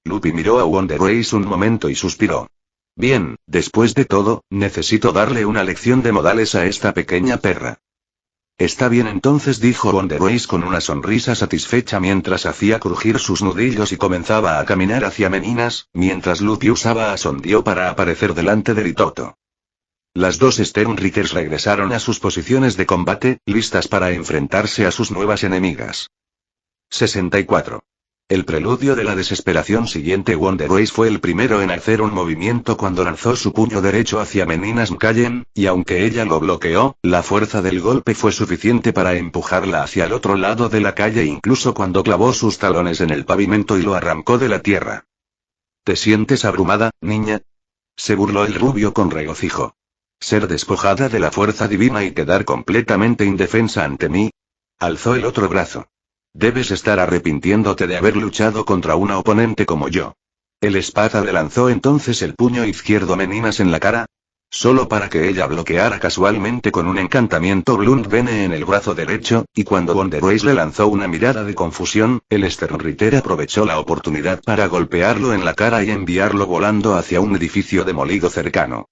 Lupi miró a Wonderways un momento y suspiró. Bien, después de todo, necesito darle una lección de modales a esta pequeña perra. Está bien entonces, dijo Wonderways con una sonrisa satisfecha mientras hacía crujir sus nudillos y comenzaba a caminar hacia Meninas, mientras Luffy usaba a Sondio para aparecer delante de Litoto. Las dos Sternritters regresaron a sus posiciones de combate, listas para enfrentarse a sus nuevas enemigas. 64. El preludio de la desesperación siguiente. Wonderways fue el primero en hacer un movimiento cuando lanzó su puño derecho hacia Meninas Mkallen, y aunque ella lo bloqueó, la fuerza del golpe fue suficiente para empujarla hacia el otro lado de la calle incluso cuando clavó sus talones en el pavimento y lo arrancó de la tierra. ¿Te sientes abrumada, niña? Se burló el rubio con regocijo. ¿Ser despojada de la fuerza divina y quedar completamente indefensa ante mí? Alzó el otro brazo. Debes estar arrepintiéndote de haber luchado contra una oponente como yo. El espada le lanzó entonces el puño izquierdo a Meninas en la cara, solo para que ella bloqueara casualmente con un encantamiento Blunt Vene en el brazo derecho, y cuando Wonderways le lanzó una mirada de confusión, el Sternritter aprovechó la oportunidad para golpearlo en la cara y enviarlo volando hacia un edificio demolido cercano.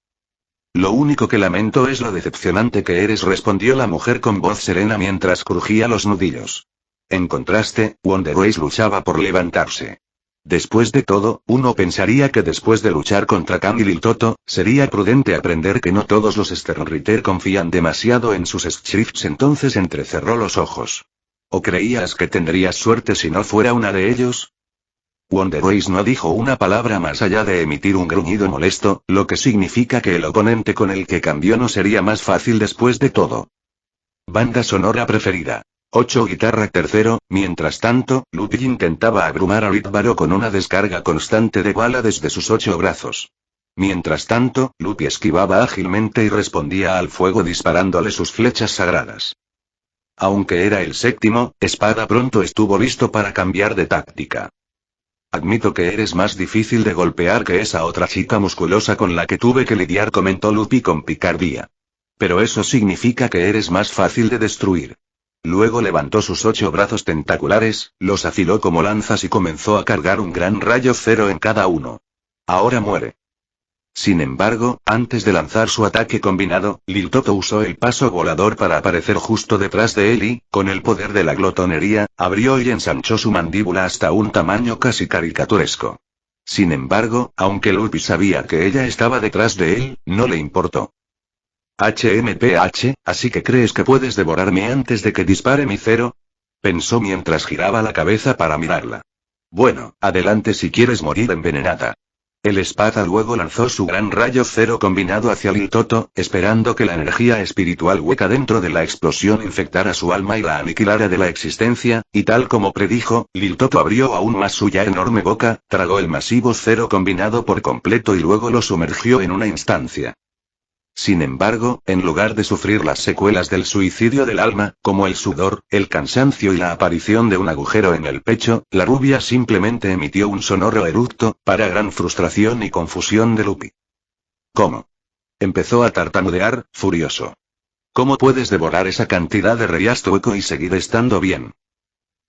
Lo único que lamento es lo decepcionante que eres, respondió la mujer con voz serena mientras crujía los nudillos. En contraste, Wonderways luchaba por levantarse. Después de todo, uno pensaría que después de luchar contra Kang y Litoto, sería prudente aprender que no todos los Sternritter confían demasiado en sus Schrifts. Entonces entrecerró los ojos. ¿O creías que tendrías suerte si no fuera una de ellos? Wonderways no dijo una palabra más allá de emitir un gruñido molesto, lo que significa que el oponente con el que cambió no sería más fácil después de todo. Banda sonora preferida. 8 guitarra tercero. Mientras tanto, Luffy intentaba abrumar a Litbaro con una descarga constante de bala desde sus 8 brazos. Mientras tanto, Luffy esquivaba ágilmente y respondía al fuego disparándole sus flechas sagradas. Aunque era el séptimo, Espada pronto estuvo listo para cambiar de táctica. Admito que eres más difícil de golpear que esa otra chica musculosa con la que tuve que lidiar, comentó Luffy con picardía. Pero eso significa que eres más fácil de destruir. Luego levantó sus 8 brazos tentaculares, los afiló como lanzas y comenzó a cargar un gran rayo cero en cada uno. Ahora muere. Sin embargo, antes de lanzar su ataque combinado, Litoto usó el paso volador para aparecer justo detrás de él y, con el poder de la glotonería, abrió y ensanchó su mandíbula hasta un tamaño casi caricaturesco. Sin embargo, aunque Luffy sabía que ella estaba detrás de él, no le importó. HMPH, ¿así que crees que puedes devorarme antes de que dispare mi cero? Pensó mientras giraba la cabeza para mirarla. Bueno, adelante si quieres morir envenenada. El Espada luego lanzó su gran rayo cero combinado hacia Litoto, esperando que la energía espiritual hueca dentro de la explosión infectara su alma y la aniquilara de la existencia, y tal como predijo, Litoto abrió aún más su ya enorme boca, tragó el masivo cero combinado por completo y luego lo sumergió en una instancia. Sin embargo, en lugar de sufrir las secuelas del suicidio del alma, como el sudor, el cansancio y la aparición de un agujero en el pecho, la rubia simplemente emitió un sonoro eructo, para gran frustración y confusión de Luffy. ¿Cómo? Empezó a tartamudear, furioso. ¿Cómo puedes devorar esa cantidad de Reiastueco y seguir estando bien?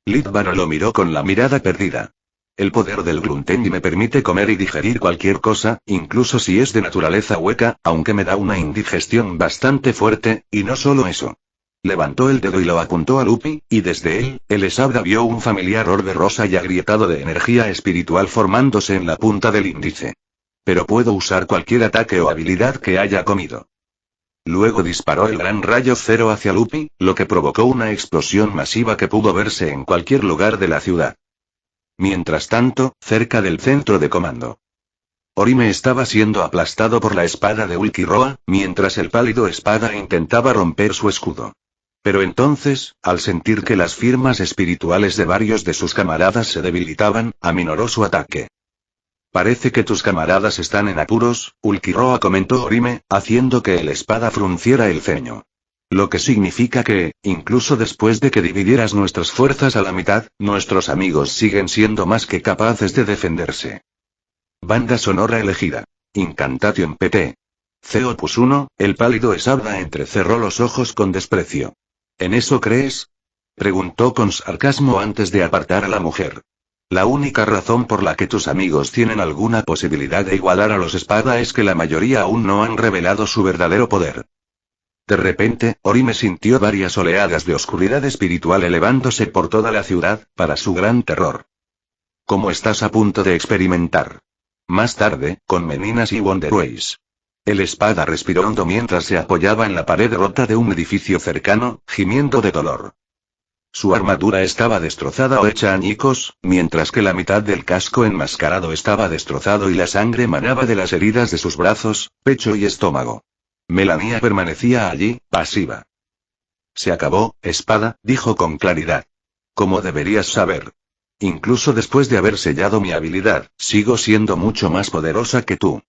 Litbaro lo miró con la mirada perdida. El poder del Gluntengi me permite comer y digerir cualquier cosa, incluso si es de naturaleza hueca, aunque me da una indigestión bastante fuerte, y no solo eso. Levantó el dedo y lo apuntó a Luffy, y desde él, el Espada vio un familiar orbe rosa y agrietado de energía espiritual formándose en la punta del índice. Pero puedo usar cualquier ataque o habilidad que haya comido. Luego disparó el gran rayo cero hacia Luffy, lo que provocó una explosión masiva que pudo verse en cualquier lugar de la ciudad. Mientras tanto, cerca del centro de comando, Orime estaba siendo aplastado por la espada de Ulquiorra, mientras el pálido Espada intentaba romper su escudo. Pero entonces, al sentir que las firmas espirituales de varios de sus camaradas se debilitaban, aminoró su ataque. Parece que tus camaradas están en apuros, Ulquiorra comentó Orime, haciendo que el Espada frunciera el ceño. Lo que significa que, incluso después de que dividieras nuestras fuerzas a la mitad, nuestros amigos siguen siendo más que capaces de defenderse. Banda sonora elegida. Incantation PT. Opus 1, el pálido Espada entrecerró los ojos con desprecio. ¿En eso crees? Preguntó con sarcasmo antes de apartar a la mujer. La única razón por la que tus amigos tienen alguna posibilidad de igualar a los Espada es que la mayoría aún no han revelado su verdadero poder. De repente, Orime sintió varias oleadas de oscuridad espiritual elevándose por toda la ciudad, para su gran terror. Como estás a punto de experimentar. Más tarde, con Meninas y Wonderways. El espada respiró hondo mientras se apoyaba en la pared rota de un edificio cercano, gimiendo de dolor. Su armadura estaba destrozada o hecha añicos, mientras que la mitad del casco enmascarado estaba destrozado y la sangre manaba de las heridas de sus brazos, pecho y estómago. Melania permanecía allí, pasiva. Se acabó, espada, dijo con claridad. Como deberías saber. Incluso después de haber sellado mi habilidad, sigo siendo mucho más poderosa que tú.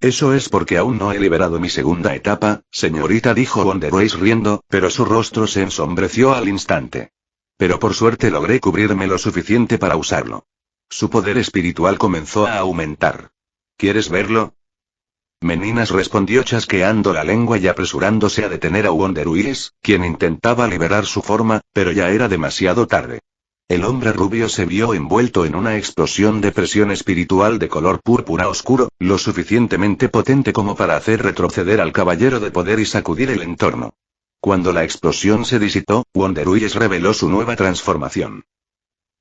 Eso es porque aún no he liberado mi segunda etapa, señorita, dijo Wonderways riendo, pero su rostro se ensombreció al instante. Pero por suerte logré cubrirme lo suficiente para usarlo. Su poder espiritual comenzó a aumentar. ¿Quieres verlo? Meninas respondió chasqueando la lengua y apresurándose a detener a Wonderways, quien intentaba liberar su forma, pero ya era demasiado tarde. El hombre rubio se vio envuelto en una explosión de presión espiritual de color púrpura oscuro, lo suficientemente potente como para hacer retroceder al caballero de poder y sacudir el entorno. Cuando la explosión se disipó, Wonderways reveló su nueva transformación.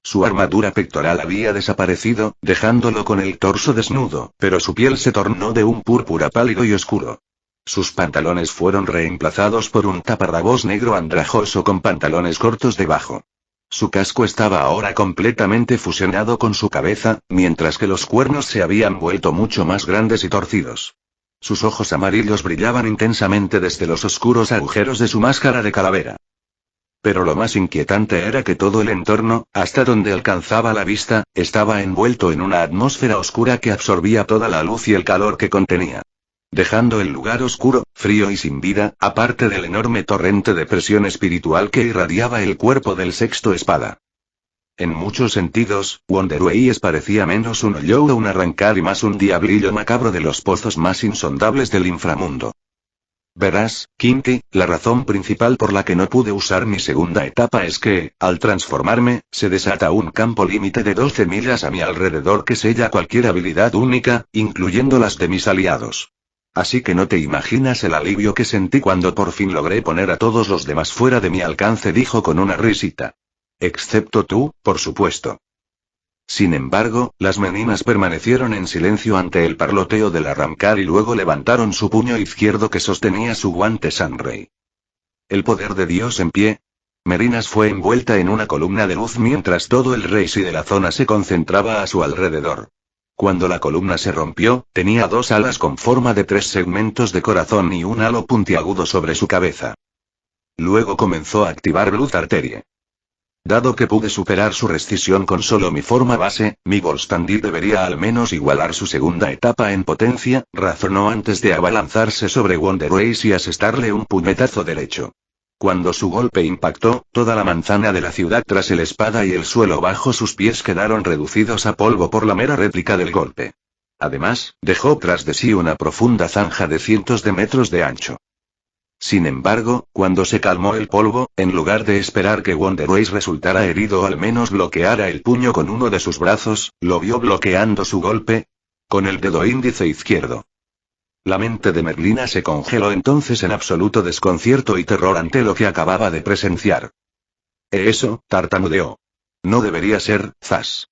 Su armadura pectoral había desaparecido, dejándolo con el torso desnudo, pero su piel se tornó de un púrpura pálido y oscuro. Sus pantalones fueron reemplazados por un taparrabos negro andrajoso con pantalones cortos debajo. Su casco estaba ahora completamente fusionado con su cabeza, mientras que los cuernos se habían vuelto mucho más grandes y torcidos. Sus ojos amarillos brillaban intensamente desde los oscuros agujeros de su máscara de calavera. Pero lo más inquietante era que todo el entorno, hasta donde alcanzaba la vista, estaba envuelto en una atmósfera oscura que absorbía toda la luz y el calor que contenía. Dejando el lugar oscuro, frío y sin vida, aparte del enorme torrente de presión espiritual que irradiaba el cuerpo del sexto espada. En muchos sentidos, Wonderways parecía menos un hoyo o un arrancar y más un diablillo macabro de los pozos más insondables del inframundo. Verás, Kinty, la razón principal por la que no pude usar mi segunda etapa es que, al transformarme, se desata un campo límite de 12 millas a mi alrededor que sella cualquier habilidad única, incluyendo las de mis aliados. Así que no te imaginas el alivio que sentí cuando por fin logré poner a todos los demás fuera de mi alcance, dijo con una risita. Excepto tú, por supuesto. Sin embargo, las meninas permanecieron en silencio ante el parloteo del arrancar y luego levantaron su puño izquierdo que sostenía su guante Sunray. El poder de Dios en pie. Merinas fue envuelta en una columna de luz mientras todo el Reisi de la zona se concentraba a su alrededor. Cuando la columna se rompió, tenía dos alas con forma de 3 segmentos de corazón y un halo puntiagudo sobre su cabeza. Luego comenzó a activar Blood Arterie. Dado que pude superar su rescisión con solo mi forma base, mi Volstagg debería al menos igualar su segunda etapa en potencia, razonó antes de abalanzarse sobre Wonderways y asestarle un puñetazo derecho. Cuando su golpe impactó, toda la manzana de la ciudad tras el espada y el suelo bajo sus pies quedaron reducidos a polvo por la mera réplica del golpe. Además, dejó tras de sí una profunda zanja de cientos de metros de ancho. Sin embargo, cuando se calmó el polvo, en lugar de esperar que Wonderways resultara herido o al menos bloqueara el puño con uno de sus brazos, lo vio bloqueando su golpe con el dedo índice izquierdo. La mente de Merlina se congeló entonces en absoluto desconcierto y terror ante lo que acababa de presenciar. Eso, tartamudeó. No debería ser, zas.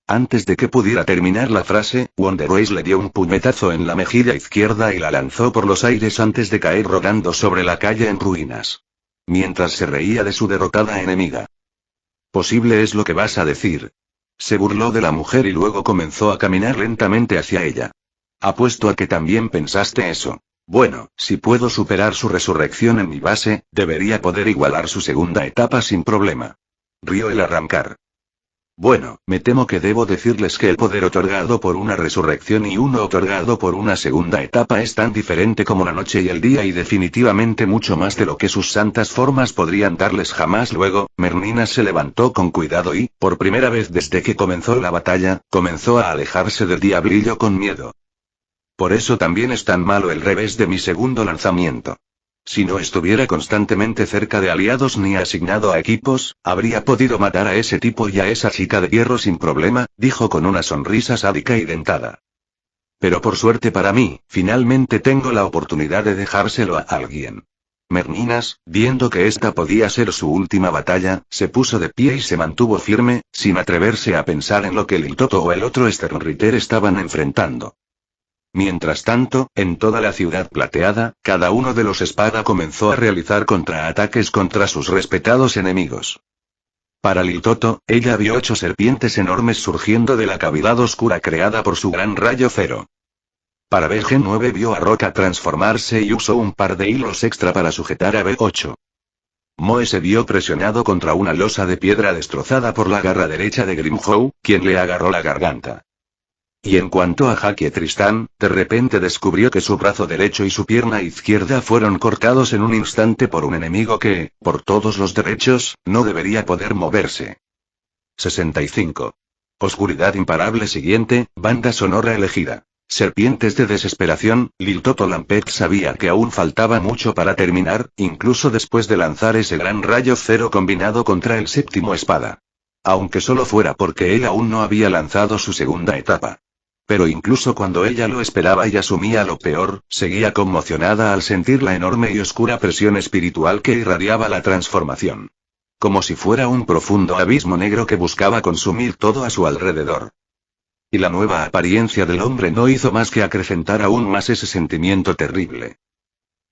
Antes de que pudiera terminar la frase, Wonderways le dio un puñetazo en la mejilla izquierda y la lanzó por los aires antes de caer rodando sobre la calle en ruinas. Mientras se reía de su derrotada enemiga. Posible es lo que vas a decir. Se burló de la mujer y luego comenzó a caminar lentamente hacia ella. Apuesto a que también pensaste eso. Bueno, si puedo superar su resurrección en mi base, debería poder igualar su segunda etapa sin problema. Rió el arrancar. Bueno, me temo que debo decirles que el poder otorgado por una resurrección y uno otorgado por una segunda etapa es tan diferente como la noche y el día y definitivamente mucho más de lo que sus santas formas podrían darles jamás. Luego, Merlina se levantó con cuidado y, por primera vez desde que comenzó la batalla, comenzó a alejarse del diablillo con miedo. Por eso también es tan malo el revés de mi segundo lanzamiento. Si no estuviera constantemente cerca de aliados ni asignado a equipos, habría podido matar a ese tipo y a esa chica de hierro sin problema, dijo con una sonrisa sádica y dentada. Pero por suerte para mí, finalmente tengo la oportunidad de dejárselo a alguien. Merminas, viendo que esta podía ser su última batalla, se puso de pie y se mantuvo firme, sin atreverse a pensar en lo que Lil Toto o el otro Sternritter estaban enfrentando. Mientras tanto, en toda la ciudad plateada, cada uno de los espada comenzó a realizar contraataques contra sus respetados enemigos. Para Lil Toto, ella vio 8 serpientes enormes surgiendo de la cavidad oscura creada por su gran rayo cero. Para BG9 vio a Roca transformarse y usó un par de hilos extra para sujetar a B8. Moe se vio presionado contra una losa de piedra destrozada por la garra derecha de Grimhow, quien le agarró la garganta. Y en cuanto a Jackie Tristán, de repente descubrió que su brazo derecho y su pierna izquierda fueron cortados en un instante por un enemigo que, por todos los derechos, no debería poder moverse. 65. Oscuridad imparable siguiente, banda sonora elegida. Serpientes de desesperación. Lil Toto Lampet sabía que aún faltaba mucho para terminar, incluso después de lanzar ese gran rayo cero combinado contra el séptimo espada. Aunque solo fuera porque él aún no había lanzado su segunda etapa. Pero incluso cuando ella lo esperaba y asumía lo peor, seguía conmocionada al sentir la enorme y oscura presión espiritual que irradiaba la transformación. Como si fuera un profundo abismo negro que buscaba consumir todo a su alrededor. Y la nueva apariencia del hombre no hizo más que acrecentar aún más ese sentimiento terrible.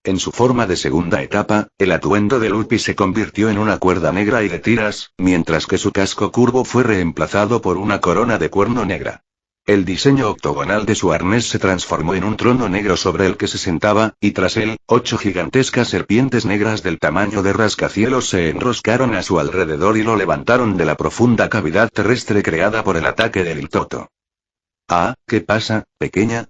En su forma de segunda etapa, el atuendo de Lupi se convirtió en una cuerda negra y de tiras, mientras que su casco curvo fue reemplazado por una corona de cuerno negra. El diseño octogonal de su arnés se transformó en un trono negro sobre el que se sentaba, y tras él, 8 gigantescas serpientes negras del tamaño de rascacielos se enroscaron a su alrededor y lo levantaron de la profunda cavidad terrestre creada por el ataque de Lil Toto. «Ah, ¿qué pasa, pequeña?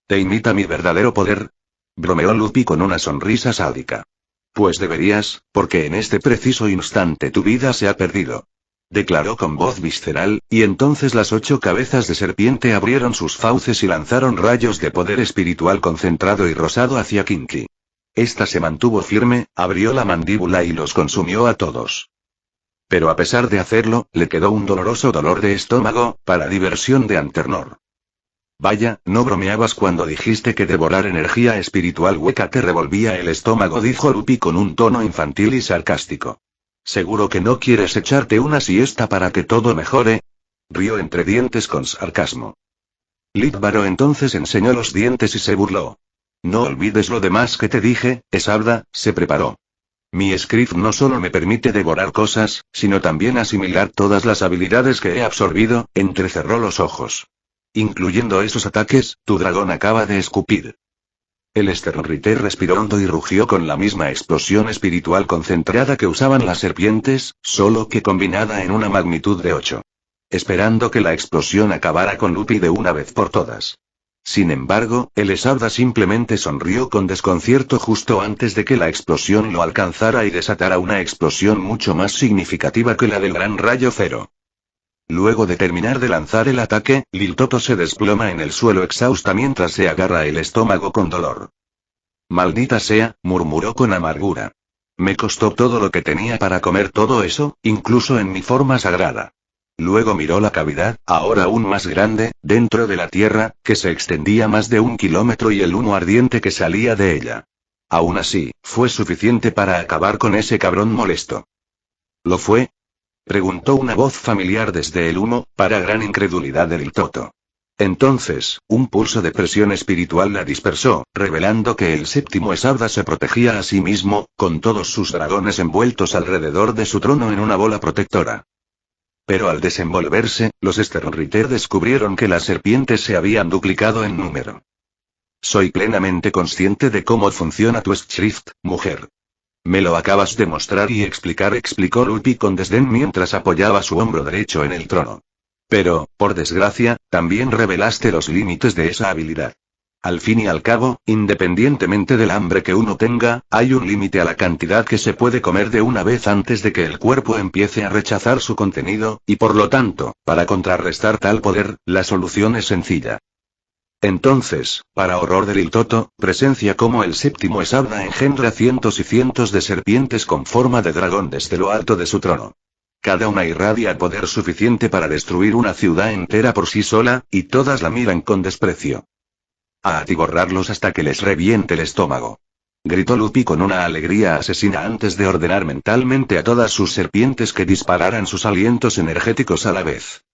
¿Te imita mi verdadero poder?», bromeó Lupi con una sonrisa sádica. «Pues deberías, porque en este preciso instante tu vida se ha perdido», declaró con voz visceral, y entonces las 8 cabezas de serpiente abrieron sus fauces y lanzaron rayos de poder espiritual concentrado y rosado hacia Kinky. Esta se mantuvo firme, abrió la mandíbula y los consumió a todos. Pero a pesar de hacerlo, le quedó un doloroso dolor de estómago, para diversión de Anternor. «Vaya, no bromeabas cuando dijiste que devorar energía espiritual hueca te revolvía el estómago», dijo Lupi con un tono infantil y sarcástico. «¿Seguro que no quieres echarte una siesta para que todo mejore?», rió entre dientes con sarcasmo. Líbaro entonces enseñó los dientes y se burló. «No olvides lo demás que te dije, Esabda», se preparó. «Mi script no solo me permite devorar cosas, sino también asimilar todas las habilidades que he absorbido», entrecerró los ojos. «Incluyendo esos ataques, tu dragón acaba de escupir». El Sternritter respiró hondo y rugió con la misma explosión espiritual concentrada que usaban las serpientes, solo que combinada en una magnitud de 8. Esperando que la explosión acabara con Lupi de una vez por todas. Sin embargo, el Esabda simplemente sonrió con desconcierto justo antes de que la explosión lo alcanzara y desatara una explosión mucho más significativa que la del gran rayo cero. Luego de terminar de lanzar el ataque, Lil Toto se desploma en el suelo exhausta mientras se agarra el estómago con dolor. «Maldita sea», murmuró con amargura. «Me costó todo lo que tenía para comer todo eso, incluso en mi forma sagrada». Luego miró la cavidad, ahora aún más grande, dentro de la tierra, que se extendía más de 1 kilómetro y el humo ardiente que salía de ella. Aún así, fue suficiente para acabar con ese cabrón molesto. ¿Lo fue?, preguntó una voz familiar desde el humo, para gran incredulidad de Lil Toto. Entonces, un pulso de presión espiritual la dispersó, revelando que el séptimo Esabda se protegía a sí mismo, con todos sus dragones envueltos alrededor de su trono en una bola protectora. Pero al desenvolverse, los Sternritter descubrieron que las serpientes se habían duplicado en número. «Soy plenamente consciente de cómo funciona tu Schrift, mujer. Me lo acabas de mostrar y explicar», explicó Lupi con desdén mientras apoyaba su hombro derecho en el trono. «Pero, por desgracia, también revelaste los límites de esa habilidad. Al fin y al cabo, independientemente del hambre que uno tenga, hay un límite a la cantidad que se puede comer de una vez antes de que el cuerpo empiece a rechazar su contenido, y por lo tanto, para contrarrestar tal poder, la solución es sencilla». Entonces, para horror de Lil Toto, presencia como el séptimo Esabda engendra cientos y cientos de serpientes con forma de dragón desde lo alto de su trono. Cada una irradia poder suficiente para destruir una ciudad entera por sí sola, y todas la miran con desprecio. A atiborrarlos hasta que les reviente el estómago. Gritó Luffy con una alegría asesina antes de ordenar mentalmente a todas sus serpientes que dispararan sus alientos energéticos a la vez.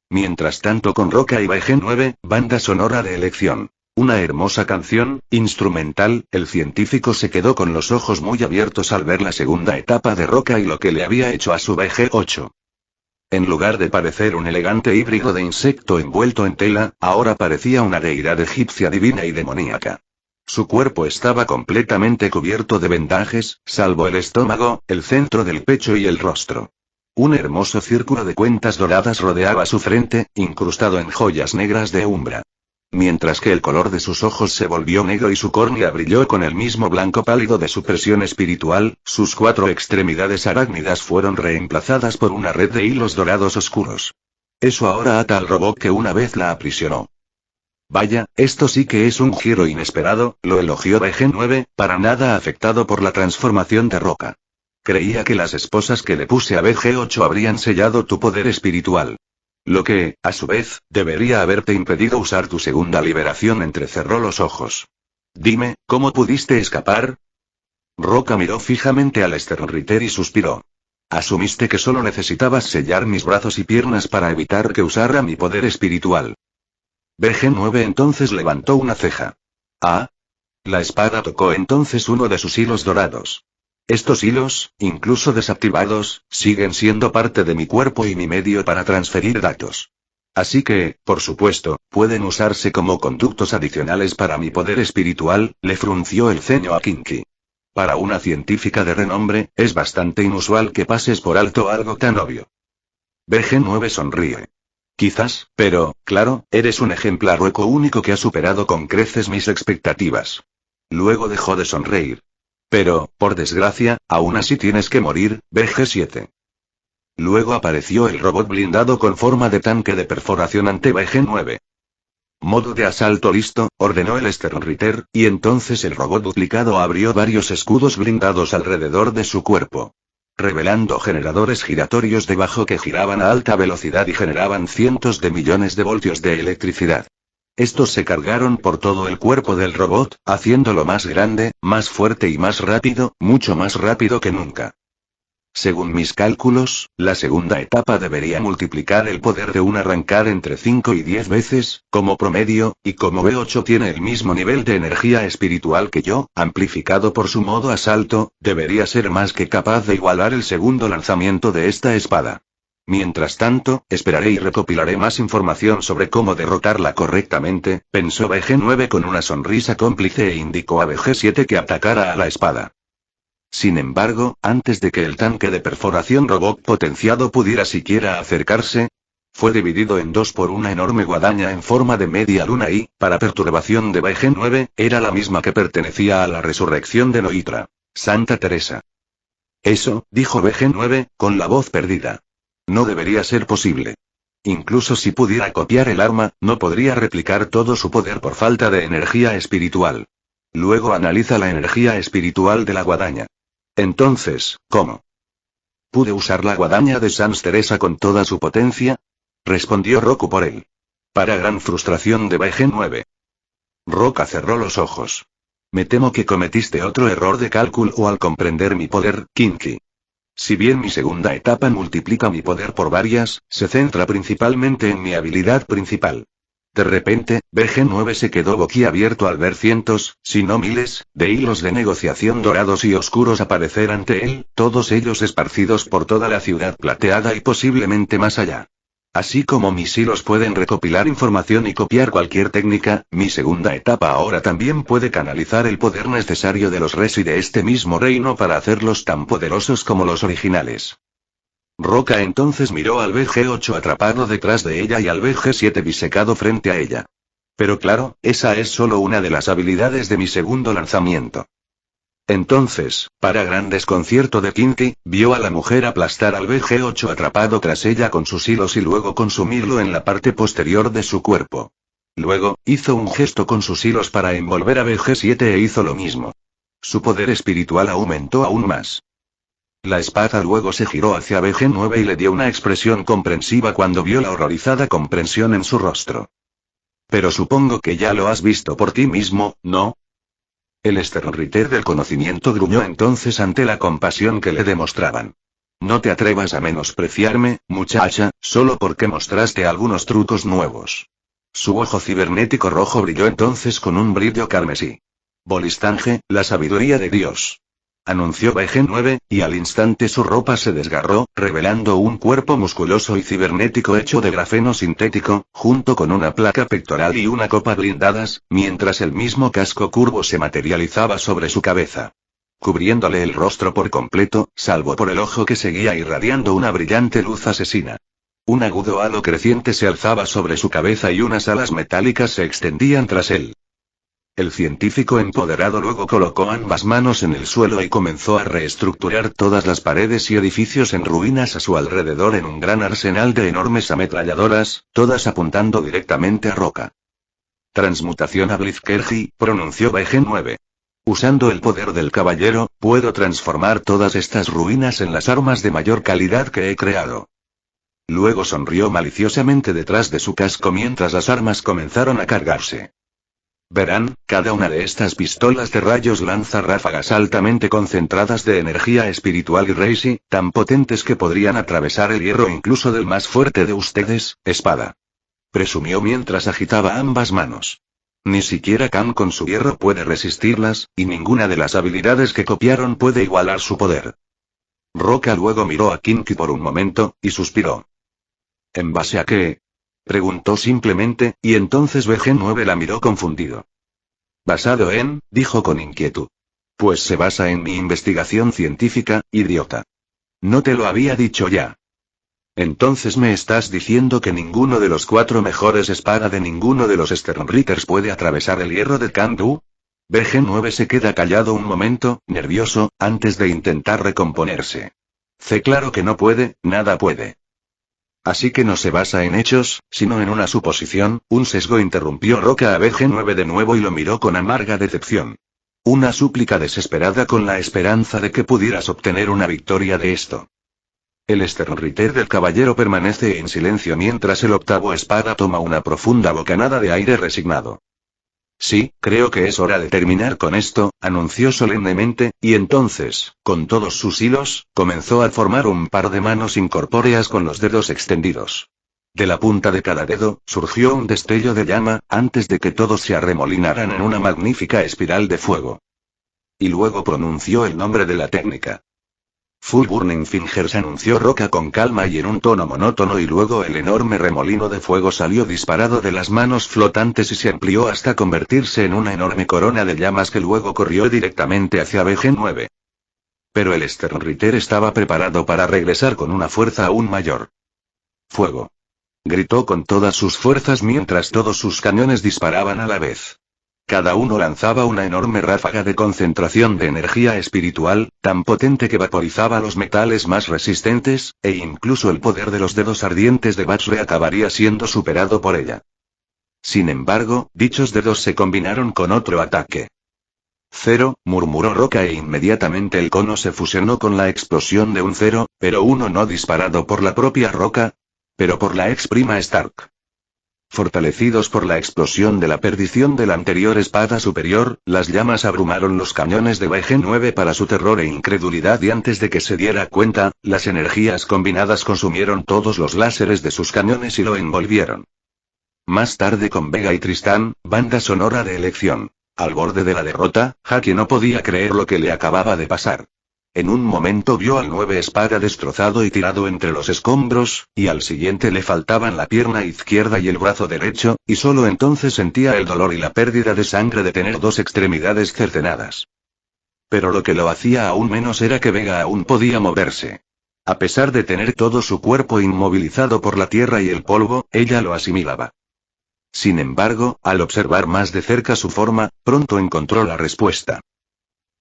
Mientras tanto con Roca y BG-9, banda sonora de elección. Una hermosa canción, instrumental, el científico se quedó con los ojos muy abiertos al ver la segunda etapa de Roca y lo que le había hecho a su BG-8. En lugar de parecer un elegante híbrido de insecto envuelto en tela, ahora parecía una deidad egipcia divina y demoníaca. Su cuerpo estaba completamente cubierto de vendajes, salvo el estómago, el centro del pecho y el rostro. Un hermoso círculo de cuentas doradas rodeaba su frente, incrustado en joyas negras de umbra. Mientras que el color de sus ojos se volvió negro y su córnea brilló con el mismo blanco pálido de su presión espiritual, sus 4 extremidades arácnidas fueron reemplazadas por una red de hilos dorados oscuros. Eso ahora ata al robot que una vez la aprisionó. Vaya, esto sí que es un giro inesperado, lo elogió BG-9, para nada afectado por la transformación de Roca. Creía que las esposas que le puse a BG-8 habrían sellado tu poder espiritual. Lo que, a su vez, debería haberte impedido usar tu segunda liberación. Entrecerró los ojos. Dime, ¿cómo pudiste escapar? Roca miró fijamente al Sternritter y suspiró. Asumiste que solo necesitabas sellar mis brazos y piernas para evitar que usara mi poder espiritual. BG-9 entonces levantó una ceja. Ah. La espada tocó entonces uno de sus hilos dorados. Estos hilos, incluso desactivados, siguen siendo parte de mi cuerpo y mi medio para transferir datos. Así que, por supuesto, pueden usarse como conductos adicionales para mi poder espiritual, le frunció el ceño a Kinky. Para una científica de renombre, es bastante inusual que pases por alto algo tan obvio. BG-9 sonríe. Quizás, pero, claro, eres un ejemplar hueco único que ha superado con creces mis expectativas. Luego dejó de sonreír. Pero, por desgracia, aún así tienes que morir, BG-7. Luego apareció el robot blindado con forma de tanque de perforación ante BG-9. Modo de asalto listo, ordenó el Sternritter, y entonces el robot duplicado abrió varios escudos blindados alrededor de su cuerpo. Revelando generadores giratorios debajo que giraban a alta velocidad y generaban cientos de millones de voltios de electricidad. Estos se cargaron por todo el cuerpo del robot, haciéndolo más grande, más fuerte y más rápido, mucho más rápido que nunca. Según mis cálculos, la segunda etapa debería multiplicar el poder de un arrancar entre 5 y 10 veces, como promedio, y como B8 tiene el mismo nivel de energía espiritual que yo, amplificado por su modo asalto, debería ser más que capaz de igualar el segundo lanzamiento de esta espada. Mientras tanto, esperaré y recopilaré más información sobre cómo derrotarla correctamente, pensó BG-9 con una sonrisa cómplice e indicó a BG-7 que atacara a la espada. Sin embargo, antes de que el tanque de perforación robot potenciado pudiera siquiera acercarse, fue dividido en dos por una enorme guadaña en forma de media luna y, para perturbación de BG-9, era la misma que pertenecía a la resurrección de Noitra. Santa Teresa. Eso, dijo BG-9, con la voz perdida. No debería ser posible. Incluso si pudiera copiar el arma, no podría replicar todo su poder por falta de energía espiritual. Luego analiza la energía espiritual de la guadaña. Entonces, ¿cómo? ¿Pude usar la guadaña de Sans Teresa con toda su potencia? Respondió Roku por él. Para gran frustración de BG-9. Roca cerró los ojos. Me temo que cometiste otro error de cálculo al comprender mi poder, Kinky. Si bien mi segunda etapa multiplica mi poder por varias, se centra principalmente en mi habilidad principal. De repente, BG-9 se quedó boquiabierto al ver cientos, si no miles, de hilos de negociación dorados y oscuros aparecer ante él, todos ellos esparcidos por toda la ciudad plateada y posiblemente más allá. Así como mis hilos pueden recopilar información y copiar cualquier técnica, mi segunda etapa ahora también puede canalizar el poder necesario de los Resi de este mismo reino para hacerlos tan poderosos como los originales. Roca entonces miró al BG-8 atrapado detrás de ella y al BG-7 bisecado frente a ella. Pero claro, esa es solo una de las habilidades de mi segundo lanzamiento. Entonces, para gran desconcierto de Kinky, vio a la mujer aplastar al BG-8 atrapado tras ella con sus hilos y luego consumirlo en la parte posterior de su cuerpo. Luego, hizo un gesto con sus hilos para envolver a BG-7 e hizo lo mismo. Su poder espiritual aumentó aún más. La espada luego se giró hacia BG-9 y le dio una expresión comprensiva cuando vio la horrorizada comprensión en su rostro. Pero supongo que ya lo has visto por ti mismo, ¿no? El Sternritter del conocimiento gruñó entonces ante la compasión que le demostraban. No te atrevas a menospreciarme, muchacha, solo porque mostraste algunos trucos nuevos. Su ojo cibernético rojo brilló entonces con un brillo carmesí. Volistange, la sabiduría de Dios. Anunció VG9, y al instante su ropa se desgarró, revelando un cuerpo musculoso y cibernético hecho de grafeno sintético, junto con una placa pectoral y una copa blindadas, mientras el mismo casco curvo se materializaba sobre su cabeza, cubriéndole el rostro por completo, salvo por el ojo que seguía irradiando una brillante luz asesina. Un agudo halo creciente se alzaba sobre su cabeza y unas alas metálicas se extendían tras él. El científico empoderado luego colocó ambas manos en el suelo y comenzó a reestructurar todas las paredes y edificios en ruinas a su alrededor en un gran arsenal de enormes ametralladoras, todas apuntando directamente a Roca. Transmutación a Blitzkergy, pronunció VG9. Usando el poder del caballero, puedo transformar todas estas ruinas en las armas de mayor calidad que he creado. Luego sonrió maliciosamente detrás de su casco mientras las armas comenzaron a cargarse. Verán, cada una de estas pistolas de rayos lanza ráfagas altamente concentradas de energía espiritual y Reishi, tan potentes que podrían atravesar el hierro incluso del más fuerte de ustedes, espada. Presumió mientras agitaba ambas manos. Ni siquiera Khan con su hierro puede resistirlas, y ninguna de las habilidades que copiaron puede igualar su poder. Roca luego miró a Kinky por un momento, y suspiró. ¿En base a qué? Preguntó simplemente, y entonces VG9 la miró confundido. Basado en, dijo con inquietud. Pues se basa en mi investigación científica, idiota. No te lo había dicho ya. Entonces me estás diciendo que ninguno de los 4 mejores espada de ninguno de los Sternritters puede atravesar el hierro de Kandu. VG9 se queda callado un momento, nervioso, antes de intentar recomponerse. Claro que no puede, nada puede. Así que no se basa en hechos, sino en una suposición, un sesgo interrumpió Roca a VG9 de nuevo y lo miró con amarga decepción. Una súplica desesperada con la esperanza de que pudieras obtener una victoria de esto. El Sternritter del caballero permanece en silencio mientras el octavo espada toma una profunda bocanada de aire resignado. Sí, creo que es hora de terminar con esto, anunció solemnemente, y entonces, con todos sus hilos, comenzó a formar un par de manos incorpóreas con los dedos extendidos. De la punta de cada dedo, surgió un destello de llama, antes de que todos se arremolinaran en una magnífica espiral de fuego. Y luego pronunció el nombre de la técnica. Full Burning Fingers, anunció Roca con calma y en un tono monótono, y luego el enorme remolino de fuego salió disparado de las manos flotantes y se amplió hasta convertirse en una enorme corona de llamas que luego corrió directamente hacia VG9. Pero el Sternritter estaba preparado para regresar con una fuerza aún mayor. ¡Fuego! Gritó con todas sus fuerzas mientras todos sus cañones disparaban a la vez. Cada uno lanzaba una enorme ráfaga de concentración de energía espiritual, tan potente que vaporizaba los metales más resistentes, e incluso el poder de los dedos ardientes de Bachre acabaría siendo superado por ella. Sin embargo, dichos dedos se combinaron con otro ataque. Cero, murmuró Roca, e inmediatamente el cono se fusionó con la explosión de un cero, pero uno no disparado por la propia Roca, pero por la ex prima Stark. Fortalecidos por la explosión de la perdición de la anterior espada superior, las llamas abrumaron los cañones de VG9 para su terror e incredulidad, y antes de que se diera cuenta, las energías combinadas consumieron todos los láseres de sus cañones y lo envolvieron. Más tarde, con Vega y Tristán, banda sonora de elección. Al borde de la derrota, Haki no podía creer lo que le acababa de pasar. En un momento vio al 9 espada destrozado y tirado entre los escombros, y al siguiente le faltaban la pierna izquierda y el brazo derecho, y solo entonces sentía el dolor y la pérdida de sangre de tener 2 extremidades cercenadas. Pero lo que lo hacía aún menos era que Vega aún podía moverse. A pesar de tener todo su cuerpo inmovilizado por la tierra y el polvo, ella lo asimilaba. Sin embargo, al observar más de cerca su forma, pronto encontró la respuesta.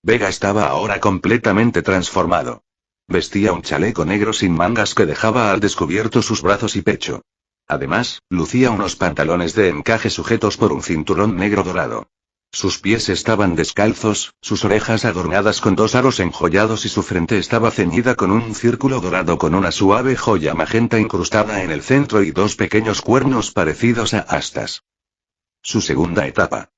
Vega estaba ahora completamente transformado. Vestía un chaleco negro sin mangas que dejaba al descubierto sus brazos y pecho. Además, lucía unos pantalones de encaje sujetos por un cinturón negro dorado. Sus pies estaban descalzos, sus orejas adornadas con 2 aros enjollados y su frente estaba ceñida con un círculo dorado con una suave joya magenta incrustada en el centro y 2 pequeños cuernos parecidos a astas. Su segunda etapa.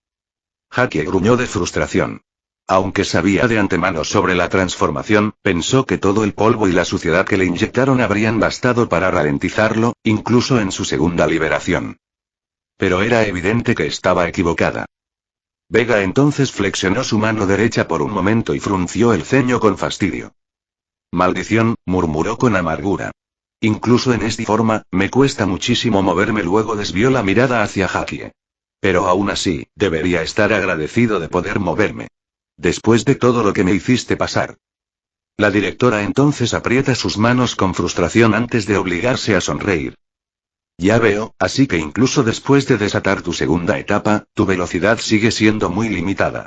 Haki gruñó de frustración. Aunque sabía de antemano sobre la transformación, pensó que todo el polvo y la suciedad que le inyectaron habrían bastado para ralentizarlo, incluso en su segunda liberación. Pero era evidente que estaba equivocada. Vega entonces flexionó su mano derecha por un momento y frunció el ceño con fastidio. Maldición, murmuró con amargura. Incluso en esta forma, me cuesta muchísimo moverme. Luego desvió la mirada hacia Haki. Pero aún así, debería estar agradecido de poder moverme. Después de todo lo que me hiciste pasar. La directora entonces aprieta sus manos con frustración antes de obligarse a sonreír. Ya veo, así que incluso después de desatar tu segunda etapa, tu velocidad sigue siendo muy limitada.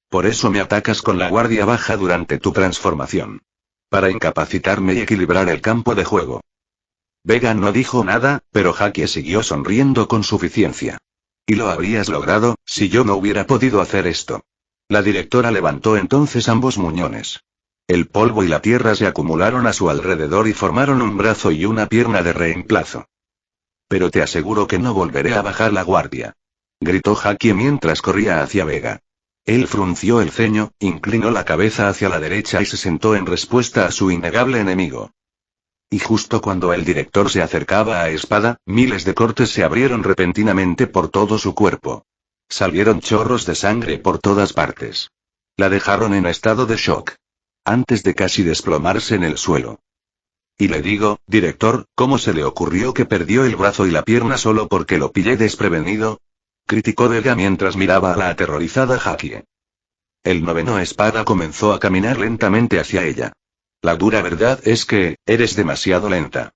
Por eso me atacas con la guardia baja durante tu transformación. Para incapacitarme y equilibrar el campo de juego. Vega no dijo nada, pero Haki siguió sonriendo con suficiencia. Y lo habrías logrado, si yo no hubiera podido hacer esto. La directora levantó entonces ambos muñones. El polvo y la tierra se acumularon a su alrededor y formaron un brazo y una pierna de reemplazo. Pero te aseguro que no volveré a bajar la guardia. Gritó Haki mientras corría hacia Vega. Él frunció el ceño, inclinó la cabeza hacia la derecha y se sentó en respuesta a su innegable enemigo. Y justo cuando el director se acercaba a Espada, miles de cortes se abrieron repentinamente por todo su cuerpo. Salieron chorros de sangre por todas partes. La dejaron en estado de shock. Antes de casi desplomarse en el suelo. Y le digo, director, ¿cómo se le ocurrió que perdió el brazo y la pierna solo porque lo pillé desprevenido? Criticó Vega mientras miraba a la aterrorizada Haki. El noveno Espada comenzó a caminar lentamente hacia ella. La dura verdad es que, eres demasiado lenta.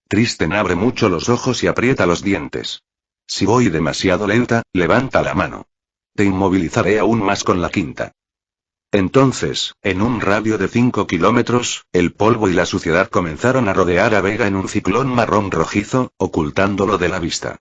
Tristen abre mucho los ojos y aprieta los dientes. Si voy demasiado lenta, levanta la mano. Te inmovilizaré aún más con la quinta. Entonces, en un radio de 5 kilómetros, el polvo y la suciedad comenzaron a rodear a Vega en un ciclón marrón rojizo, ocultándolo de la vista.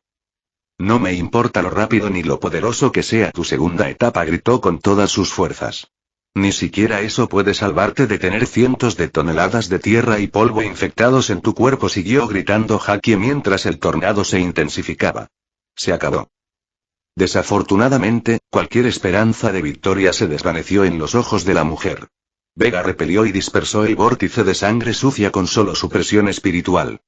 No me importa lo rápido ni lo poderoso que sea tu segunda etapa, gritó con todas sus fuerzas. Ni siquiera eso puede salvarte de tener cientos de toneladas de tierra y polvo infectados en tu cuerpo, siguió gritando Haki mientras el tornado se intensificaba. Se acabó. Desafortunadamente, cualquier esperanza de victoria se desvaneció en los ojos de la mujer. Vega repelió y dispersó el vórtice de sangre sucia con solo su presión espiritual.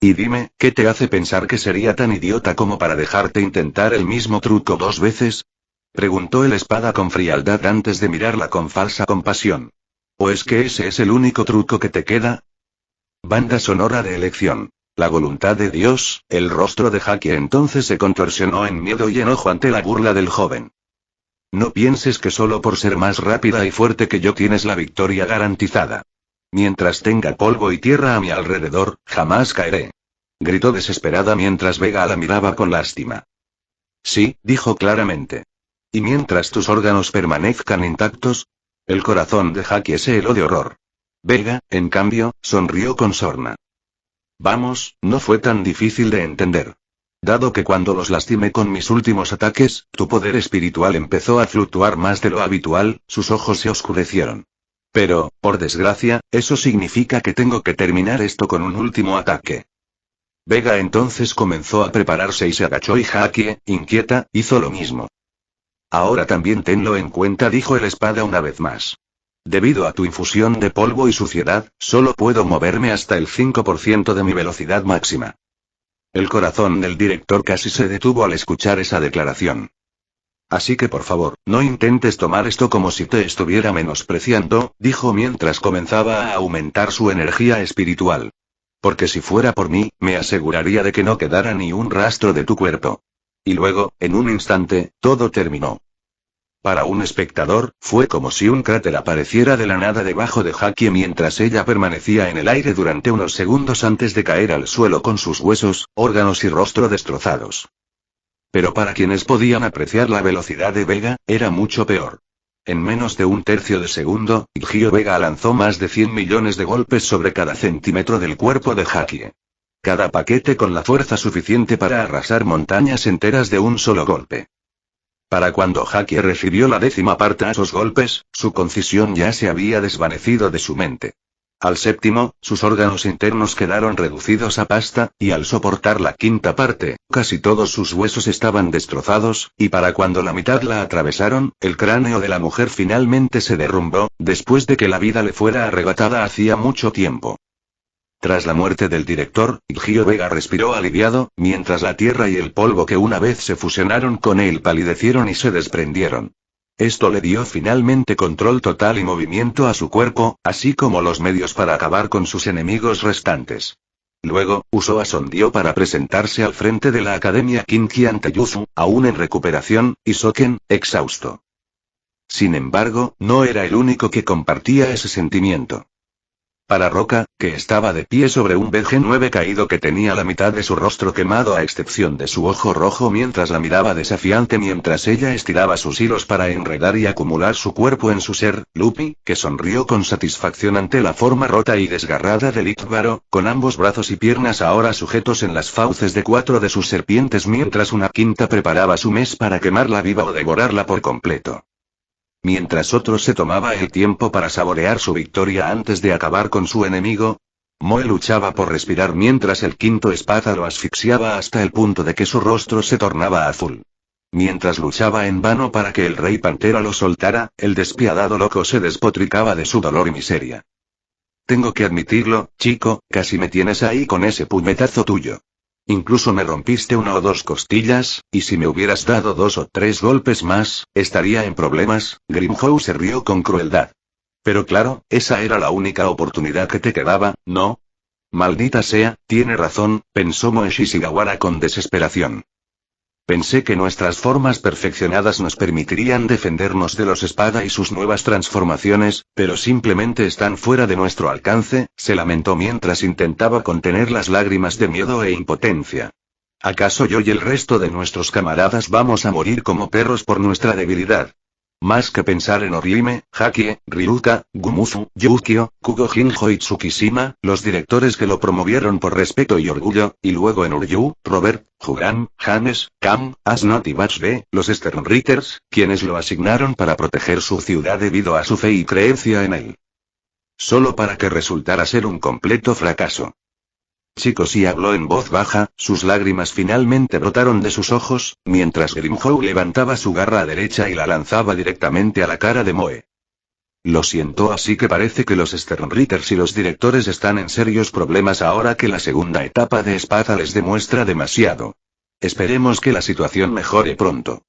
Y dime, ¿qué te hace pensar que sería tan idiota como para dejarte intentar el mismo truco 2 veces? Preguntó el Espada con frialdad antes de mirarla con falsa compasión. ¿O es que ese es el único truco que te queda? Banda sonora de elección. La voluntad de Dios. El rostro de Haki entonces se contorsionó en miedo y enojo ante la burla del joven. No pienses que solo por ser más rápida y fuerte que yo tienes la victoria garantizada. Mientras tenga polvo y tierra a mi alrededor, jamás caeré. Gritó desesperada mientras Vega la miraba con lástima. Sí, dijo claramente. ¿Y mientras tus órganos permanezcan intactos? El corazón de Haki se heló de horror. Vega, en cambio, sonrió con sorna. Vamos, no fue tan difícil de entender. Dado que cuando los lastimé con mis últimos ataques, tu poder espiritual empezó a fluctuar más de lo habitual, sus ojos se oscurecieron. Pero, por desgracia, eso significa que tengo que terminar esto con un último ataque. Vega entonces comenzó a prepararse y se agachó y Haki, inquieta, hizo lo mismo. Ahora también tenlo en cuenta, dijo el Espada una vez más. Debido a tu infusión de polvo y suciedad, solo puedo moverme hasta el 5% de mi velocidad máxima. El corazón del director casi se detuvo al escuchar esa declaración. Así que por favor, no intentes tomar esto como si te estuviera menospreciando, dijo mientras comenzaba a aumentar su energía espiritual. Porque si fuera por mí, me aseguraría de que no quedara ni un rastro de tu cuerpo. Y luego, en un instante, todo terminó. Para un espectador, fue como si un cráter apareciera de la nada debajo de Haki mientras ella permanecía en el aire durante unos segundos antes de caer al suelo con sus huesos, órganos y rostro destrozados. Pero para quienes podían apreciar la velocidad de Vega, era mucho peor. En menos de un tercio de segundo, Higio Vega lanzó más de 100 millones de golpes sobre cada centímetro del cuerpo de Haki. Cada paquete con la fuerza suficiente para arrasar montañas enteras de un solo golpe. Para cuando Haki recibió la 10ª parte a esos golpes, su concisión ya se había desvanecido de su mente. Al séptimo, sus órganos internos quedaron reducidos a pasta, y al soportar la quinta parte, casi todos sus huesos estaban destrozados, y para cuando la mitad la atravesaron, el cráneo de la mujer finalmente se derrumbó, después de que la vida le fuera arrebatada hacía mucho tiempo. Tras la muerte del director, Gio Vega respiró aliviado, mientras la tierra y el polvo que una vez se fusionaron con él palidecieron y se desprendieron. Esto le dio finalmente control total y movimiento a su cuerpo, así como los medios para acabar con sus enemigos restantes. Luego, usó a Sondio para presentarse al frente de la Academia Kinki ante Yuzu, aún en recuperación, y Soken, exhausto. Sin embargo, no era el único que compartía ese sentimiento. Para Roca, que estaba de pie sobre un BG-9 caído que tenía la mitad de su rostro quemado a excepción de su ojo rojo mientras la miraba desafiante mientras ella estiraba sus hilos para enredar y acumular su cuerpo en su ser, Luffy, que sonrió con satisfacción ante la forma rota y desgarrada del Ikbaro, con ambos brazos y piernas ahora sujetos en las fauces de 4 de sus serpientes mientras una quinta preparaba su mes para quemarla viva o devorarla por completo. Mientras otro se tomaba el tiempo para saborear su victoria antes de acabar con su enemigo, Moe luchaba por respirar mientras el quinto espada lo asfixiaba hasta el punto de que su rostro se tornaba azul. Mientras luchaba en vano para que el rey pantera lo soltara, el despiadado loco se despotricaba de su dolor y miseria. Tengo que admitirlo, chico, casi me tienes ahí con ese puñetazo tuyo. Incluso me rompiste 1 o 2 costillas, y si me hubieras dado 2 o 3 golpes más, estaría en problemas. Grimhow se rió con crueldad. Pero claro, esa era la única oportunidad que te quedaba, ¿no? Maldita sea, tiene razón, pensó Moe Shishigawara con desesperación. Pensé que nuestras formas perfeccionadas nos permitirían defendernos de los espada y sus nuevas transformaciones, pero simplemente están fuera de nuestro alcance, se lamentó mientras intentaba contener las lágrimas de miedo e impotencia. ¿Acaso yo y el resto de nuestros camaradas vamos a morir como perros por nuestra debilidad? Más que pensar en Orihime, Hakie, Ryuka, Gumusu, Yukio, Kugo Jinjo y Tsukishima, los directores que lo promovieron por respeto y orgullo, y luego en Uryu, Robert, Juran, James, Cam, Asnot y Batch B, los Sternritters, quienes lo asignaron para proteger su ciudad debido a su fe y creencia en él. Solo para que resultara ser un completo fracaso. Chicos, y habló en voz baja, sus lágrimas finalmente brotaron de sus ojos, mientras Grimhow levantaba su garra derecha y la lanzaba directamente a la cara de Moe. Lo siento, así que parece que los Sternritters y los directores están en serios problemas ahora que la segunda etapa de espada les demuestra demasiado. Esperemos que la situación mejore pronto.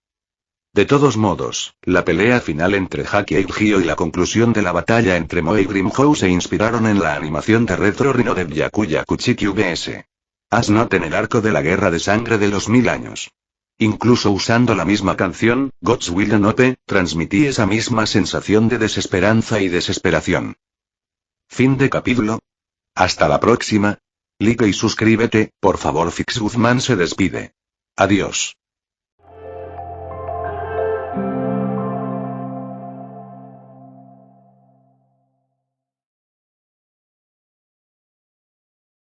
De todos modos, la pelea final entre Hakie y Gio y la conclusión de la batalla entre Moe y Grimhow se inspiraron en la animación de Retro Rhino de Byakuya Kuchiki vs. Asnot en el arco de la Guerra de Sangre de los 1000 años. Incluso usando la misma canción, God's Will Nope, transmití esa misma sensación de desesperanza y desesperación. Fin de capítulo. Hasta la próxima. Like y suscríbete, por favor. Fix Guzmán se despide. Adiós.